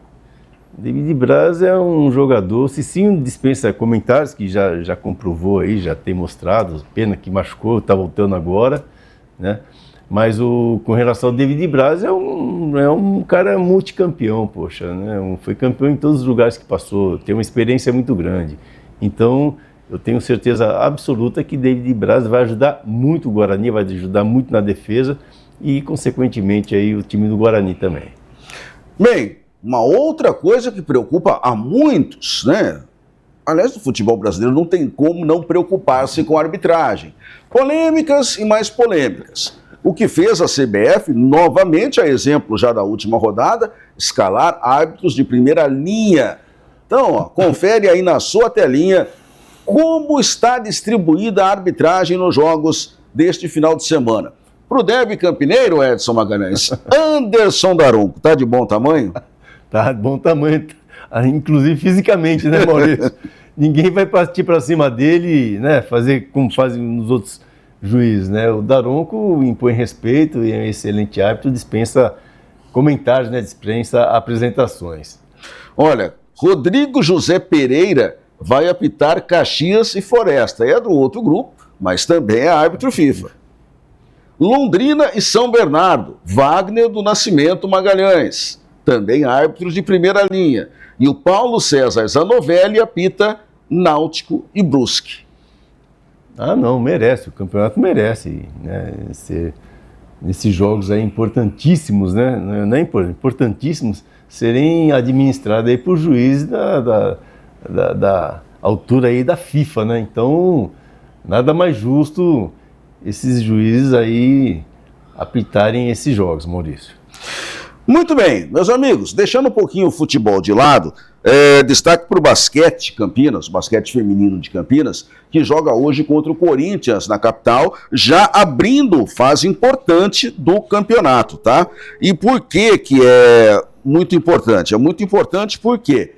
David Braz é um jogador, o Cicinho dispensa comentários, que já comprovou aí, já tem mostrado, pena que machucou, está voltando agora, né? Mas com relação ao David Braz, é um cara multicampeão, poxa, né? Foi campeão em todos os lugares que passou, tem uma experiência muito grande. Então, eu tenho certeza absoluta que David Braz vai ajudar muito o Guarani, vai ajudar muito na defesa e, consequentemente, aí, o time do Guarani também. Bem, uma outra coisa que preocupa a muitos, né? Aliás, no futebol brasileiro não tem como não preocupar-se com a arbitragem. Polêmicas e mais polêmicas. O que fez a CBF, novamente, a exemplo já da última rodada, escalar árbitros de primeira linha. Então, ó, confere aí na sua telinha como está distribuída a arbitragem nos jogos deste final de semana. Para o derby campineiro, Edson Magalhães, Anderson Daronco, tá de bom tamanho? Tá de bom tamanho, inclusive fisicamente, né, Maurício? Ninguém vai partir para cima dele, né, fazer como fazem nos outros juízes, né? O Daronco impõe respeito e é um excelente árbitro, dispensa comentários, né, dispensa apresentações. Olha, Rodrigo José Pereira vai apitar Caxias e Floresta. É do outro grupo, mas também é árbitro FIFA. Londrina e São Bernardo, Wagner do Nascimento Magalhães, também árbitros de primeira linha. E o Paulo César Zanovelli apita Náutico e Brusque. Ah, não, merece, o campeonato merece, né, esses jogos aí importantíssimos, né, não é importantíssimos, serem administrados aí por juízes da altura aí da FIFA, né, então nada mais justo esses juízes aí apitarem esses jogos, Maurício. Muito bem, meus amigos, deixando um pouquinho o futebol de lado, destaque para o basquete Campinas, basquete feminino de Campinas, que joga hoje contra o Corinthians na capital, já abrindo fase importante do campeonato, tá? E por que é muito importante? É muito importante porque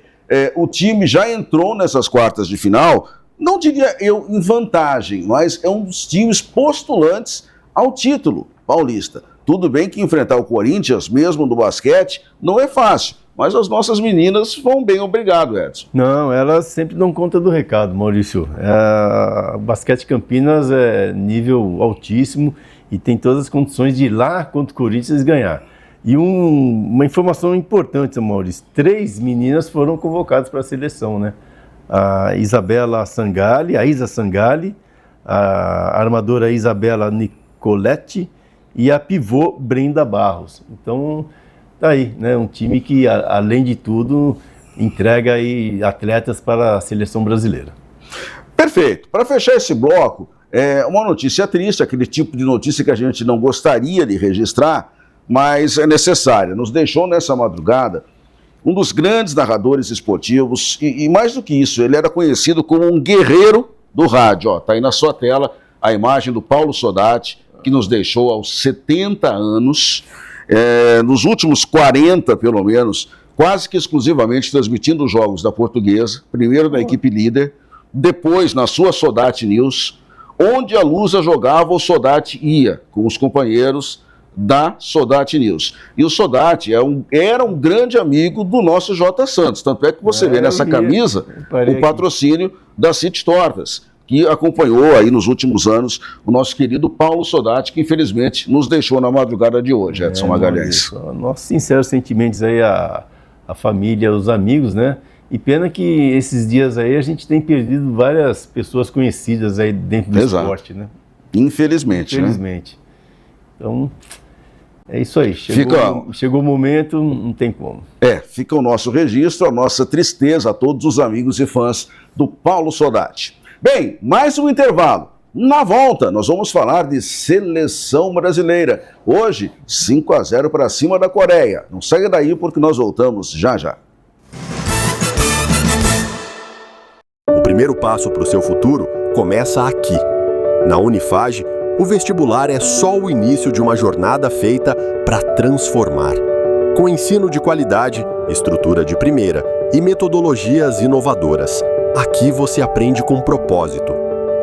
o time já entrou nessas quartas de final não diria eu em vantagem, mas é um dos times postulantes ao título paulista. Tudo bem que enfrentar o Corinthians, mesmo no basquete, não é fácil, mas as nossas meninas vão bem, obrigado, Edson. Não, elas sempre dão conta do recado, Maurício. O basquete Campinas é nível altíssimo e tem todas as condições de ir lá contra o Corinthians ganhar. E uma informação importante, Maurício, 3 meninas foram convocadas para a seleção, né? A Isabela Sangalli, a Isa Sangalli, a armadora Isabela Nicoletti e a pivô Brenda Barros. Então, tá aí, né? Um time que, além de tudo, entrega aí atletas para a seleção brasileira. Perfeito. Para fechar esse bloco, uma notícia triste, aquele tipo de notícia que a gente não gostaria de registrar, mas é necessária. Nos deixou nessa madrugada um dos grandes narradores esportivos, e mais do que isso, ele era conhecido como um guerreiro do rádio. Está aí na sua tela a imagem do Paulo Sodatti, que nos deixou aos 70 anos, nos últimos 40, pelo menos, quase que exclusivamente transmitindo os jogos da Portuguesa, primeiro na equipe líder, depois na sua Sodatti News, onde a Lusa jogava, o Sodatti ia com os companheiros da Sodatti News. E o Sodatti era um grande amigo do nosso J. Santos, tanto é que você vê nessa camisa o patrocínio da City Tortas, que acompanhou aí nos últimos anos o nosso querido Paulo Sodatti, que infelizmente nos deixou na madrugada de hoje, Edson Magalhães. Nossos sinceros sentimentos aí à família, aos amigos, né? E pena que esses dias aí a gente tem perdido várias pessoas conhecidas aí dentro do esporte, né? Infelizmente. Infelizmente. Né? Então, é isso aí. Chegou o momento, não tem como. Fica o nosso registro, a nossa tristeza a todos os amigos e fãs do Paulo Sodatti. Bem, mais um intervalo. Na volta, nós vamos falar de seleção brasileira. Hoje, 5-0 para cima da Coreia. Não saia daí porque nós voltamos já já. O primeiro passo para o seu futuro começa aqui. Na Unifage, o vestibular é só o início de uma jornada feita para transformar. Com ensino de qualidade, estrutura de primeira e metodologias inovadoras. Aqui você aprende com propósito.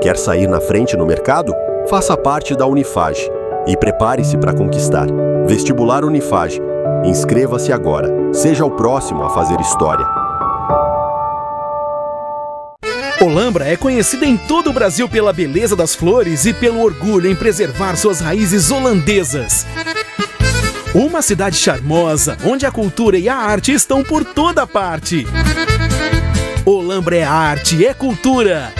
Quer sair na frente no mercado? Faça parte da Unifage e prepare-se para conquistar. Vestibular Unifage. Inscreva-se agora. Seja o próximo a fazer história. Olambra é conhecida em todo o Brasil pela beleza das flores e pelo orgulho em preservar suas raízes holandesas. Uma cidade charmosa, onde a cultura e a arte estão por toda parte. Olambra é arte, é cultura.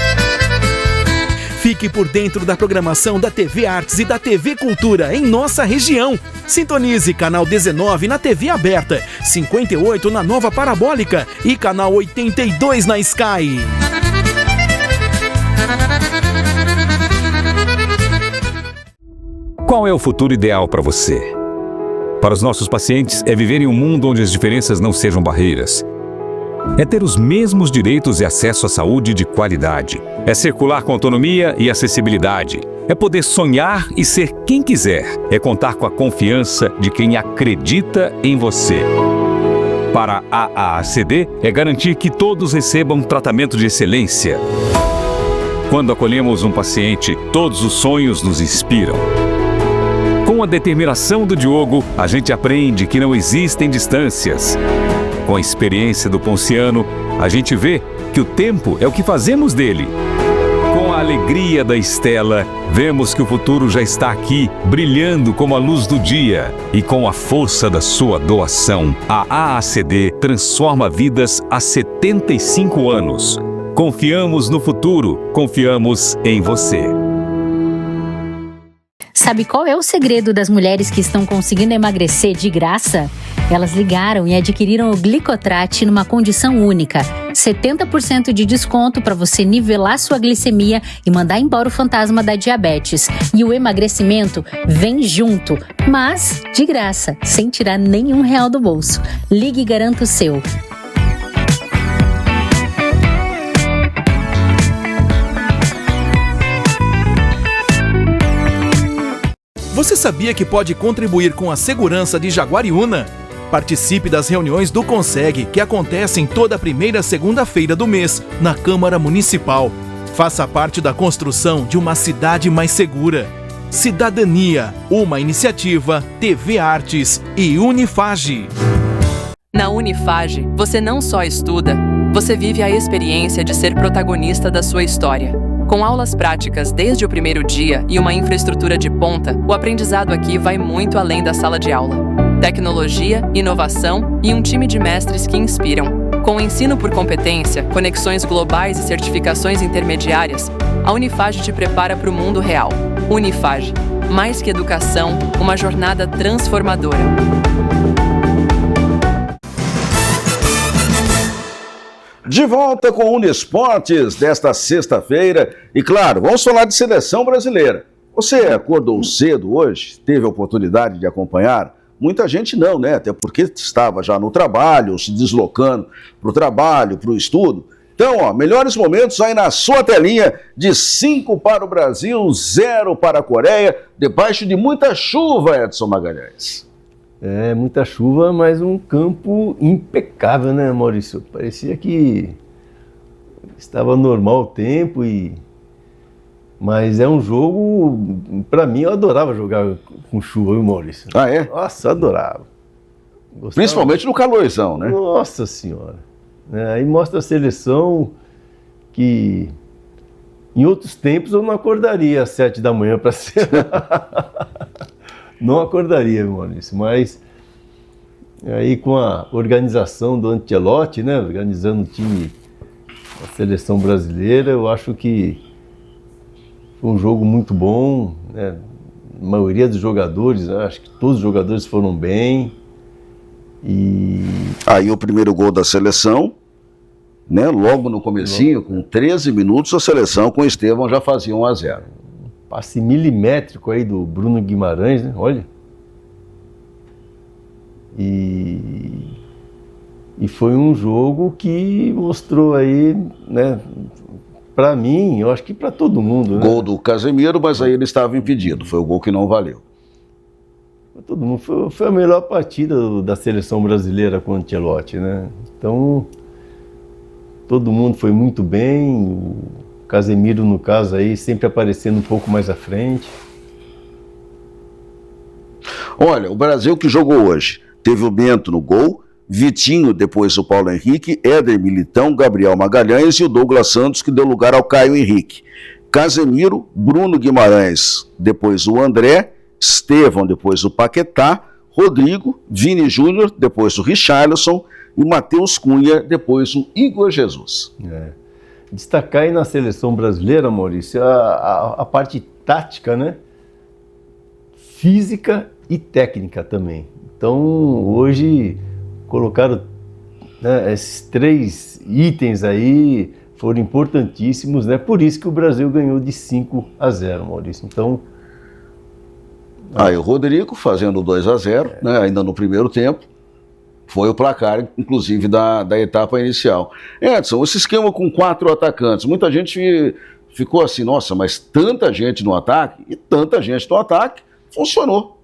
Fique por dentro da programação da TV Artes e da TV Cultura em nossa região. Sintonize canal 19 na TV aberta, 58 na Nova Parabólica e canal 82 na Sky. Qual é o futuro ideal para você? Para os nossos pacientes, é viver em um mundo onde as diferenças não sejam barreiras. É ter os mesmos direitos e acesso à saúde de qualidade. É circular com autonomia e acessibilidade. É poder sonhar e ser quem quiser. É contar com a confiança de quem acredita em você. Para a AACD, é garantir que todos recebam tratamento de excelência. Quando acolhemos um paciente, todos os sonhos nos inspiram. Com a determinação do Diogo, a gente aprende que não existem distâncias. Com a experiência do Ponciano, a gente vê que o tempo é o que fazemos dele. Com a alegria da Estela, vemos que o futuro já está aqui, brilhando como a luz do dia. E com a força da sua doação, a AACD transforma vidas há 75 anos. Confiamos no futuro, confiamos em você. Sabe qual é o segredo das mulheres que estão conseguindo emagrecer de graça? Elas ligaram e adquiriram o Glicotrat numa condição única. 70% de desconto para você nivelar sua glicemia e mandar embora o fantasma da diabetes. E o emagrecimento vem junto, mas de graça, sem tirar nenhum real do bolso. Ligue e garanta o seu. Você sabia que pode contribuir com a segurança de Jaguariúna? Participe das reuniões do Conseg, que acontecem toda primeira segunda-feira do mês, na Câmara Municipal. Faça parte da construção de uma cidade mais segura. Cidadania, uma iniciativa, TV Artes e Unifage. Na Unifage, você não só estuda, você vive a experiência de ser protagonista da sua história. Com aulas práticas desde o primeiro dia e uma infraestrutura de ponta, o aprendizado aqui vai muito além da sala de aula. Tecnologia, inovação e um time de mestres que inspiram. Com ensino por competência, conexões globais e certificações intermediárias, a Unifage te prepara para o mundo real. Unifage, mais que educação, uma jornada transformadora. De volta com o Uniesportes desta sexta-feira. E claro, vamos falar de seleção brasileira. Você acordou cedo hoje? Teve a oportunidade de acompanhar? Muita gente não, né? Até porque estava já no trabalho, se deslocando para o trabalho, para o estudo. Então, ó, melhores momentos aí na sua telinha, de 5 para o Brasil, 0 para a Coreia, debaixo de muita chuva, Edson Magalhães. É, muita chuva, mas um campo impecável, né, Maurício? Parecia que estava normal o tempo, mas é um jogo, para mim, eu adorava jogar com chuva, viu, Maurício? Ah, é? Nossa, eu adorava. Gostava. Principalmente no calorzão, né? Nossa Senhora. Aí mostra a seleção que em outros tempos eu não acordaria às 7 da manhã para ser. Não acordaria, Maurício, mas aí com a organização do Ancelotti, né, organizando o time da seleção brasileira, eu acho que foi um jogo muito bom, né? A maioria dos jogadores, acho que todos os jogadores foram bem. Aí o primeiro gol da seleção, né, logo no comecinho, com 13 minutos, a seleção com o Estevão já fazia 1-0. Passe milimétrico aí do Bruno Guimarães, né? Olha. E foi um jogo que mostrou aí, né, para mim, eu acho que para todo mundo, né? Gol do Casemiro, mas aí ele estava impedido, foi o gol que não valeu. Pra todo mundo, foi a melhor partida da seleção brasileira com o Ancelotti, né? Então, todo mundo foi muito bem, o Casemiro, no caso, aí sempre aparecendo um pouco mais à frente. Olha, o Brasil que jogou hoje, teve o Bento no gol, Vitinho, depois o Paulo Henrique, Éder Militão, Gabriel Magalhães e o Douglas Santos, que deu lugar ao Caio Henrique. Casemiro, Bruno Guimarães, depois o André, Estevão, depois o Paquetá, Rodrigo, Vini Júnior, depois o Richarlison e Matheus Cunha, depois o Igor Jesus. Destacar aí na seleção brasileira, Maurício, a parte tática, né? Física e técnica também. Então, hoje, colocaram, né, esses 3 itens aí, foram importantíssimos, né? Por isso que o Brasil ganhou de 5-0, Maurício. Então... Aí o Rodrigo fazendo 2-0, né, ainda no primeiro tempo, foi o placar, inclusive, da etapa inicial. Edson, esse esquema com 4 atacantes, muita gente ficou assim, nossa, mas tanta gente no ataque, e tanta gente no ataque, funcionou.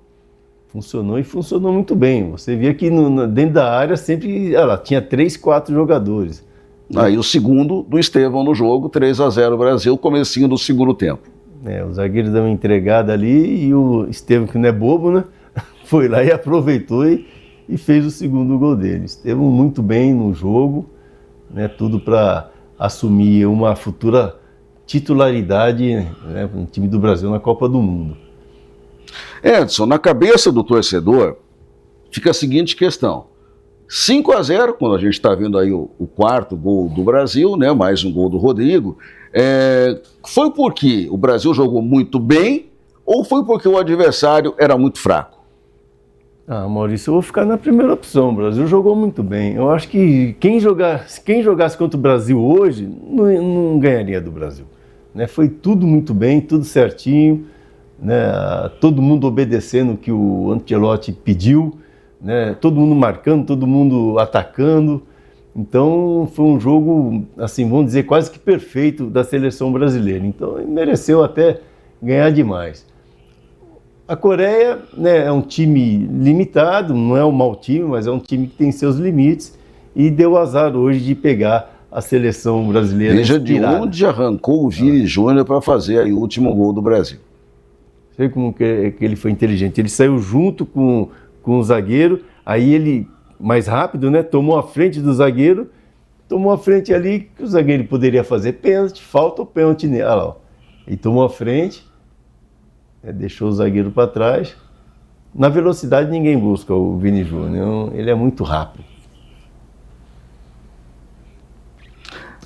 Funcionou e funcionou muito bem. Você via que dentro da área sempre tinha 3, 4 jogadores. Aí o segundo do Estevão no jogo, 3-0 Brasil, comecinho do segundo tempo. O zagueiro deu uma entregada ali e o Estevão, que não é bobo, né? Foi lá e aproveitou e fez o segundo gol dele. Estevão muito bem no jogo, né? Tudo para assumir uma futura titularidade, né, no time do Brasil na Copa do Mundo. Edson, na cabeça do torcedor fica a seguinte questão: 5-0, quando a gente está vendo aí o 4º gol do Brasil, né, mais um gol do Rodrigo, foi porque o Brasil jogou muito bem ou foi porque o adversário era muito fraco? Maurício, eu vou ficar na primeira opção. O Brasil jogou muito bem. Eu acho que quem jogasse contra o Brasil hoje não ganharia do Brasil, né? Foi tudo muito bem, tudo certinho, né? Todo mundo obedecendo o que o Ancelotti pediu, né? Todo mundo marcando, todo mundo atacando. Então foi um jogo, assim, vamos dizer, quase que perfeito da seleção brasileira. Então ele mereceu até ganhar demais. A Coreia, né, é um time limitado, não é um mau time, mas é um time que tem seus limites e deu azar hoje de pegar a seleção brasileira. Veja de inspirada. onde arrancou o Vini Júnior para fazer aí o último gol do Brasil. Sei como que ele foi inteligente. Ele saiu junto com o zagueiro, aí ele, mais rápido, né, tomou a frente do zagueiro, tomou a frente ali que o zagueiro poderia fazer pênalti, falta o pênalti nele. Olha lá, ó. Ele tomou a frente, deixou o zagueiro para trás. Na velocidade ninguém busca o Vini Júnior, ele é muito rápido.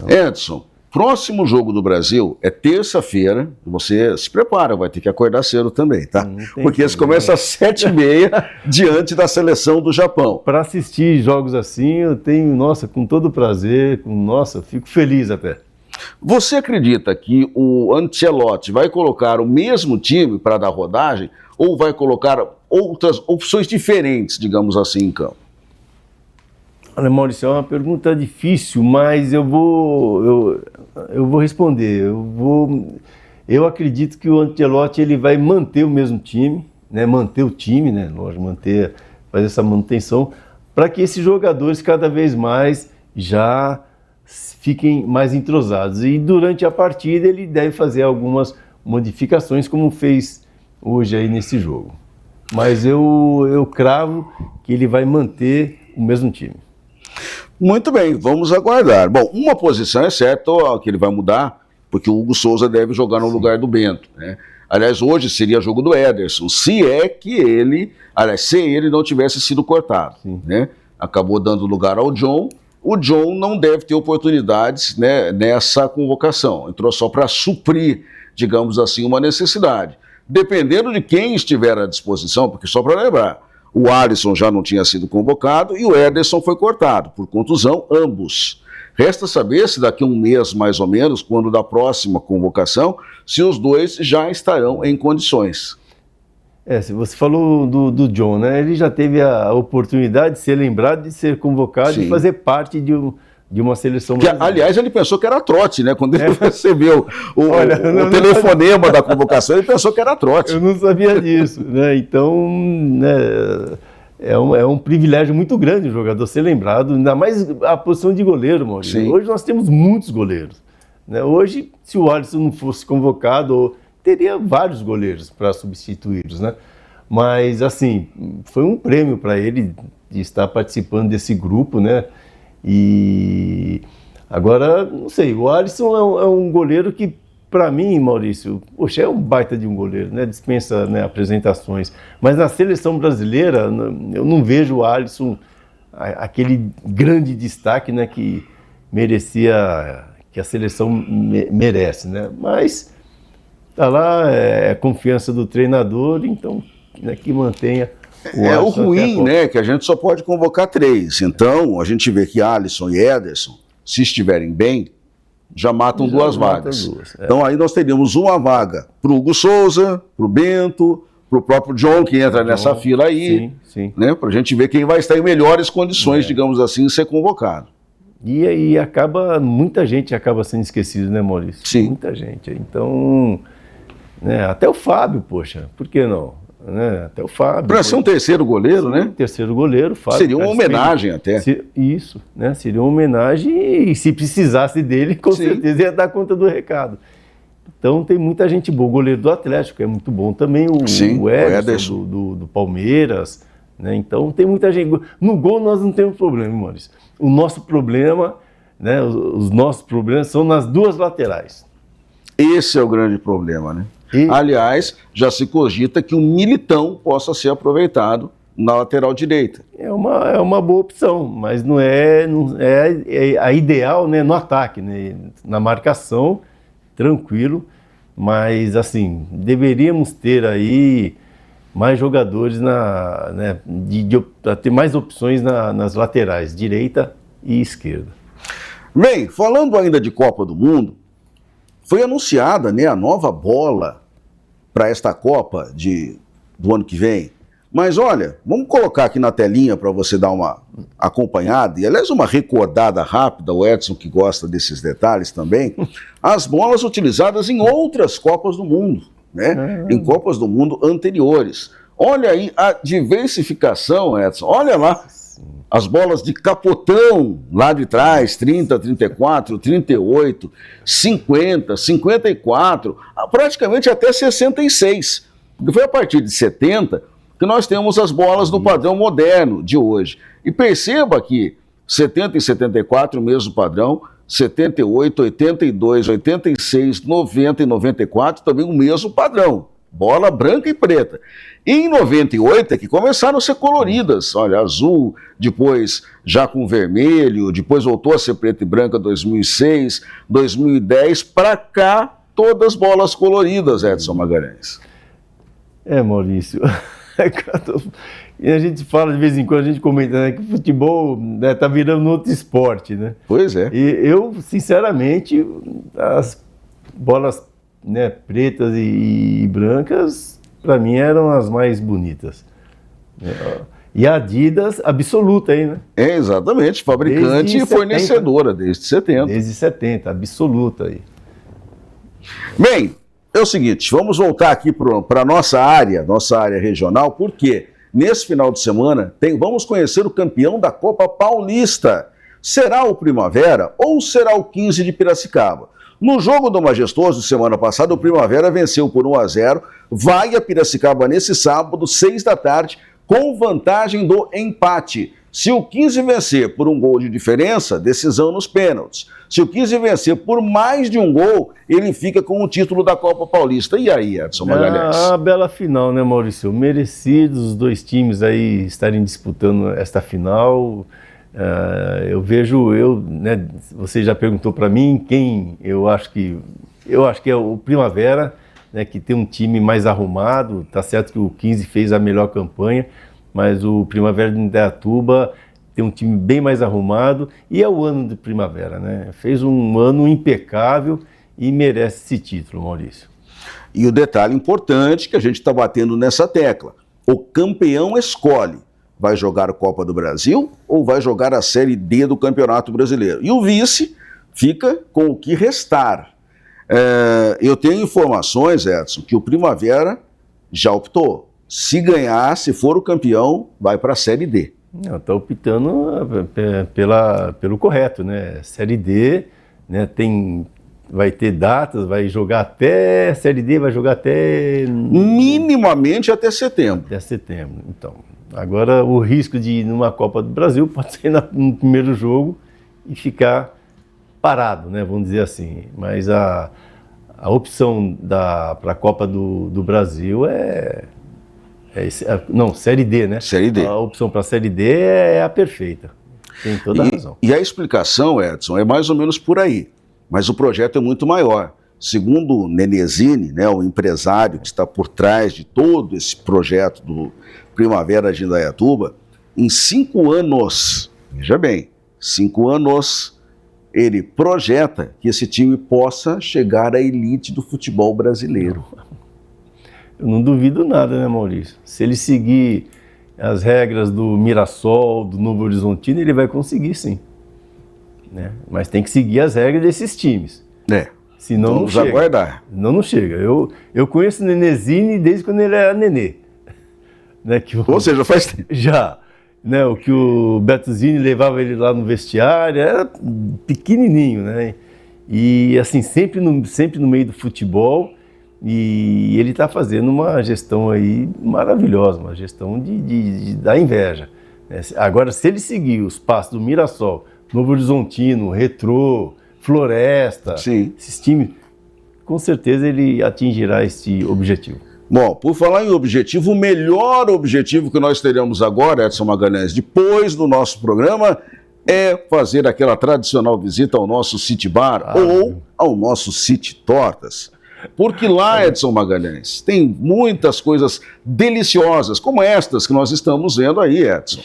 Edson, próximo jogo do Brasil é terça-feira, você se prepara, vai ter que acordar cedo também, tá? Porque esse começa às 7h30 diante da seleção do Japão. Para assistir jogos assim, eu tenho, nossa, com todo prazer, fico feliz até. Você acredita que o Ancelotti vai colocar o mesmo time para dar rodagem ou vai colocar outras opções diferentes, digamos assim, em campo? Olha, Maurício, é uma pergunta difícil, mas eu vou responder. Eu acredito que o Ancelotti ele vai manter o mesmo time, né? Manter o time, né? Lógico, fazer essa manutenção, para que esses jogadores cada vez mais já fiquem mais entrosados. E durante a partida ele deve fazer algumas modificações, como fez hoje aí nesse jogo. Mas eu cravo que ele vai manter o mesmo time. Muito bem, vamos aguardar. Bom, uma posição é certa que ele vai mudar, porque o Hugo Souza deve jogar no lugar do Bento, né? Aliás, hoje seria jogo do Ederson, se ele não tivesse sido cortado, né? Acabou dando lugar ao John. O John não deve ter oportunidades, né, nessa convocação. Entrou só para suprir, digamos assim, uma necessidade. Dependendo de quem estiver à disposição, porque só para lembrar, o Alisson já não tinha sido convocado e o Ederson foi cortado, por contusão, ambos. Resta saber se daqui a um mês, mais ou menos, quando da próxima convocação, se os dois já estarão em condições. Se você falou do John, né? Ele já teve a oportunidade de ser lembrado, de ser convocado e fazer parte de uma seleção brasileira. Aliás, ele pensou que era trote, né? Quando ele recebeu o telefonema da convocação, ele pensou que era trote. Eu não sabia disso, né? Então, né, é um privilégio muito grande o jogador ser lembrado, ainda mais a posição de goleiro, Maurício. Hoje nós temos muitos goleiros, né? Hoje, se o Alisson não fosse convocado, teria vários goleiros para substituí-los, né? Mas, assim, foi um prêmio para ele de estar participando desse grupo, né? E agora, não sei, o Alisson é um goleiro que, para mim, Maurício, poxa, é um baita de um goleiro, né? Dispensa, né, apresentações. Mas na seleção brasileira, eu não vejo o Alisson aquele grande destaque, né, que merecia, que a seleção merece, né? Mas tá lá, é confiança do treinador, então, né, que mantenha. O ruim, né, que a gente só pode convocar 3. Então, a gente vê que Alisson e Ederson, se estiverem bem, já matam 2 vagas. Então, aí nós teríamos uma vaga para o Hugo Souza, para o Bento, para o próprio John, que entra nessa fila aí, né, para a gente ver quem vai estar em melhores condições, digamos assim, de ser convocado. E aí muita gente acaba sendo esquecida, né, Maurício? Sim. Muita gente. Então, né, até o Fábio, poxa, por que não? Né? Até o Fábio. Para ser um terceiro goleiro, né? Terceiro goleiro, Fábio. Seria uma homenagem até. Isso, né? Seria uma homenagem e se precisasse dele, com certeza ia dar conta do recado. Então tem muita gente boa. O goleiro do Atlético é muito bom também, o Ederson do Palmeiras, né? Então tem muita gente. No gol nós não temos problema, Maurício. O nosso problema, né? Os nossos problemas são nas 2 laterais. Esse é o grande problema, né? Aliás, já se cogita que o Militão possa ser aproveitado na lateral direita. É uma boa opção, mas não é a ideal, né, no ataque, né, na marcação, tranquilo, mas assim, deveríamos ter aí mais jogadores, né, ter mais opções nas laterais, direita e esquerda. Bem, falando ainda de Copa do Mundo, foi anunciada, né, a nova bola para esta Copa do ano que vem. Mas olha, vamos colocar aqui na telinha para você dar uma acompanhada, e aliás uma recordada rápida, o Edson que gosta desses detalhes também, as bolas utilizadas em outras Copas do Mundo, né? Em Copas do Mundo anteriores. Olha aí a diversificação, Edson, olha lá, As bolas de capotão lá de trás, 30, 34, 38, 50, 54, praticamente até 66. Porque foi a partir de 70 que nós temos as bolas do padrão moderno de hoje. E perceba que 70 e 74, o mesmo padrão, 78, 82, 86, 90 e 94, também o mesmo padrão. Bola branca e preta. E em 98 é que começaram a ser coloridas. Olha, azul, depois já com vermelho, depois voltou a ser preta e branca 2006, 2010, para cá, todas bolas coloridas, Edson Magalhães. Maurício, e a gente fala de vez em quando, a gente comenta, né, que o futebol tá virando outro esporte, né? Pois é. E eu, sinceramente, as bolas, né, pretas e brancas, para mim, eram as mais bonitas. E a Adidas, absoluta aí, né? Exatamente, fabricante e fornecedora, desde 70. Desde 70, absoluta aí. Bem, é o seguinte, vamos voltar aqui para a nossa área regional, porque nesse final de semana vamos conhecer o campeão da Copa Paulista. Será o Primavera ou será o 15 de Piracicaba? No jogo do Majestoso, semana passada, o Primavera venceu por 1-0, vai a Piracicaba nesse sábado, 6 da tarde, com vantagem do empate. Se o 15 vencer por um gol de diferença, decisão nos pênaltis. Se o 15 vencer por mais de um gol, ele fica com o título da Copa Paulista. E aí, Edson Magalhães? A bela final, né, Maurício? Merecidos os dois times aí estarem disputando esta final. Eu vejo, né, você já perguntou para mim quem eu acho que é o Primavera, né, que tem um time mais arrumado. Tá certo que o 15 fez a melhor campanha, mas o Primavera de Indaiatuba tem um time bem mais arrumado e é o ano de Primavera, né? Fez um ano impecável e merece esse título, Maurício. E o detalhe importante que a gente está batendo nessa tecla: o campeão escolhe. Vai jogar a Copa do Brasil ou vai jogar a Série D do Campeonato Brasileiro? E o vice fica com o que restar. Eu tenho informações, Edson, que o Primavera já optou. Se ganhar, se for o campeão, vai para a Série D. Está optando pelo correto, né? Série D, né, vai ter datas, vai jogar até Série D, vai jogar até... minimamente até setembro. Até setembro, então. Agora, o risco de ir numa Copa do Brasil pode ser no primeiro jogo e ficar parado, né? Vamos dizer assim. Mas a opção para a Copa do Brasil não, Série D, né? Série D. A opção para a Série D é a perfeita. Tem toda a razão. E a explicação, Edson, é mais ou menos por aí. Mas o projeto é muito maior. Segundo o Nenezini, né, o empresário que está por trás de todo esse projeto do Primavera de Indaiatuba, em 5 anos, veja bem, 5 anos, ele projeta que esse time possa chegar à elite do futebol brasileiro. Eu não duvido nada, né, Maurício? Se ele seguir as regras do Mirassol, do Novo Horizontino, ele vai conseguir, sim. Né? Mas tem que seguir as regras desses times. Senão vamos não chega. Aguardar. Senão não chega. Eu conheço o Nenezini desde quando ele era nenê. Né, ou seja, faz tempo. Já. Né, o que o Beto Zini levava ele lá no vestiário, era pequenininho, né? E assim, sempre no meio do futebol. E ele está fazendo uma gestão aí maravilhosa, uma gestão de dar inveja. Agora, se ele seguir os passos do Mirassol, Novo Horizontino, Retrô, Floresta, sim, esses times, com certeza ele atingirá esse objetivo. Bom, por falar em objetivo, o melhor objetivo que nós teremos agora, Edson Magalhães, depois do nosso programa, é fazer aquela tradicional visita ao nosso City Bar ou ao nosso City Tortas. Porque lá, Edson Magalhães, tem muitas coisas deliciosas, como estas que nós estamos vendo aí, Edson.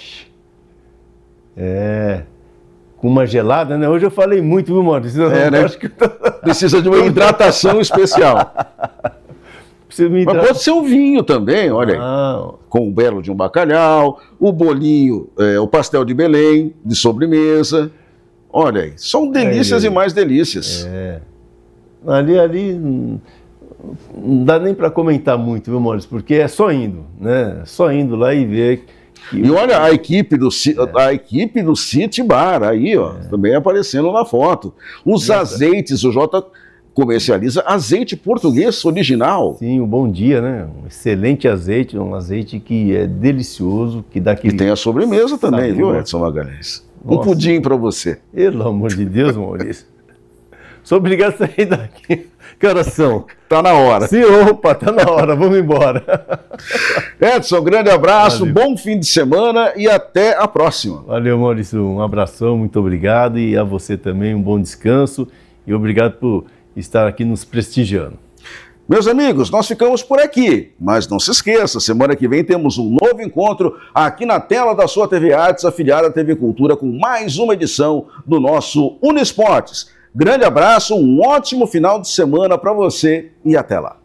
Com uma gelada, né? Hoje eu falei muito, viu, Maurício? Né? Acho que precisa de uma hidratação especial. Mas pode ser o vinho também, olha aí. Com o belo de um bacalhau, o bolinho, o pastel de Belém, de sobremesa. Olha aí, são delícias e mais delícias. Ali não dá nem para comentar muito, viu, Maurício? Porque é só indo, né? Só indo lá e ver E olha a equipe do City Bar aí, ó, também aparecendo na foto. Os azeites, o Jota comercializa azeite português original. Sim, um bom dia, né? Um excelente azeite, um azeite que é delicioso, que dá aquele... E tem a sobremesa também, sabor. viu, Edson Magalhães? Um Nossa. pudim para você. Pelo amor de Deus, Maurício. Sou obrigado a sair daqui. Que horas são? Tá na hora. Sim, opa, tá na hora, vamos embora. Edson, grande abraço, Valeu. bom fim de semana e até a próxima. Valeu, Maurício, um abração, muito obrigado, e a você também um bom descanso e obrigado por estar aqui nos prestigiando. Meus amigos, nós ficamos por aqui, mas não se esqueça, semana que vem temos um novo encontro aqui na tela da sua TV Artes, afiliada à TV Cultura, com mais uma edição do nosso Unesportes. Grande abraço, um ótimo final de semana para você e até lá.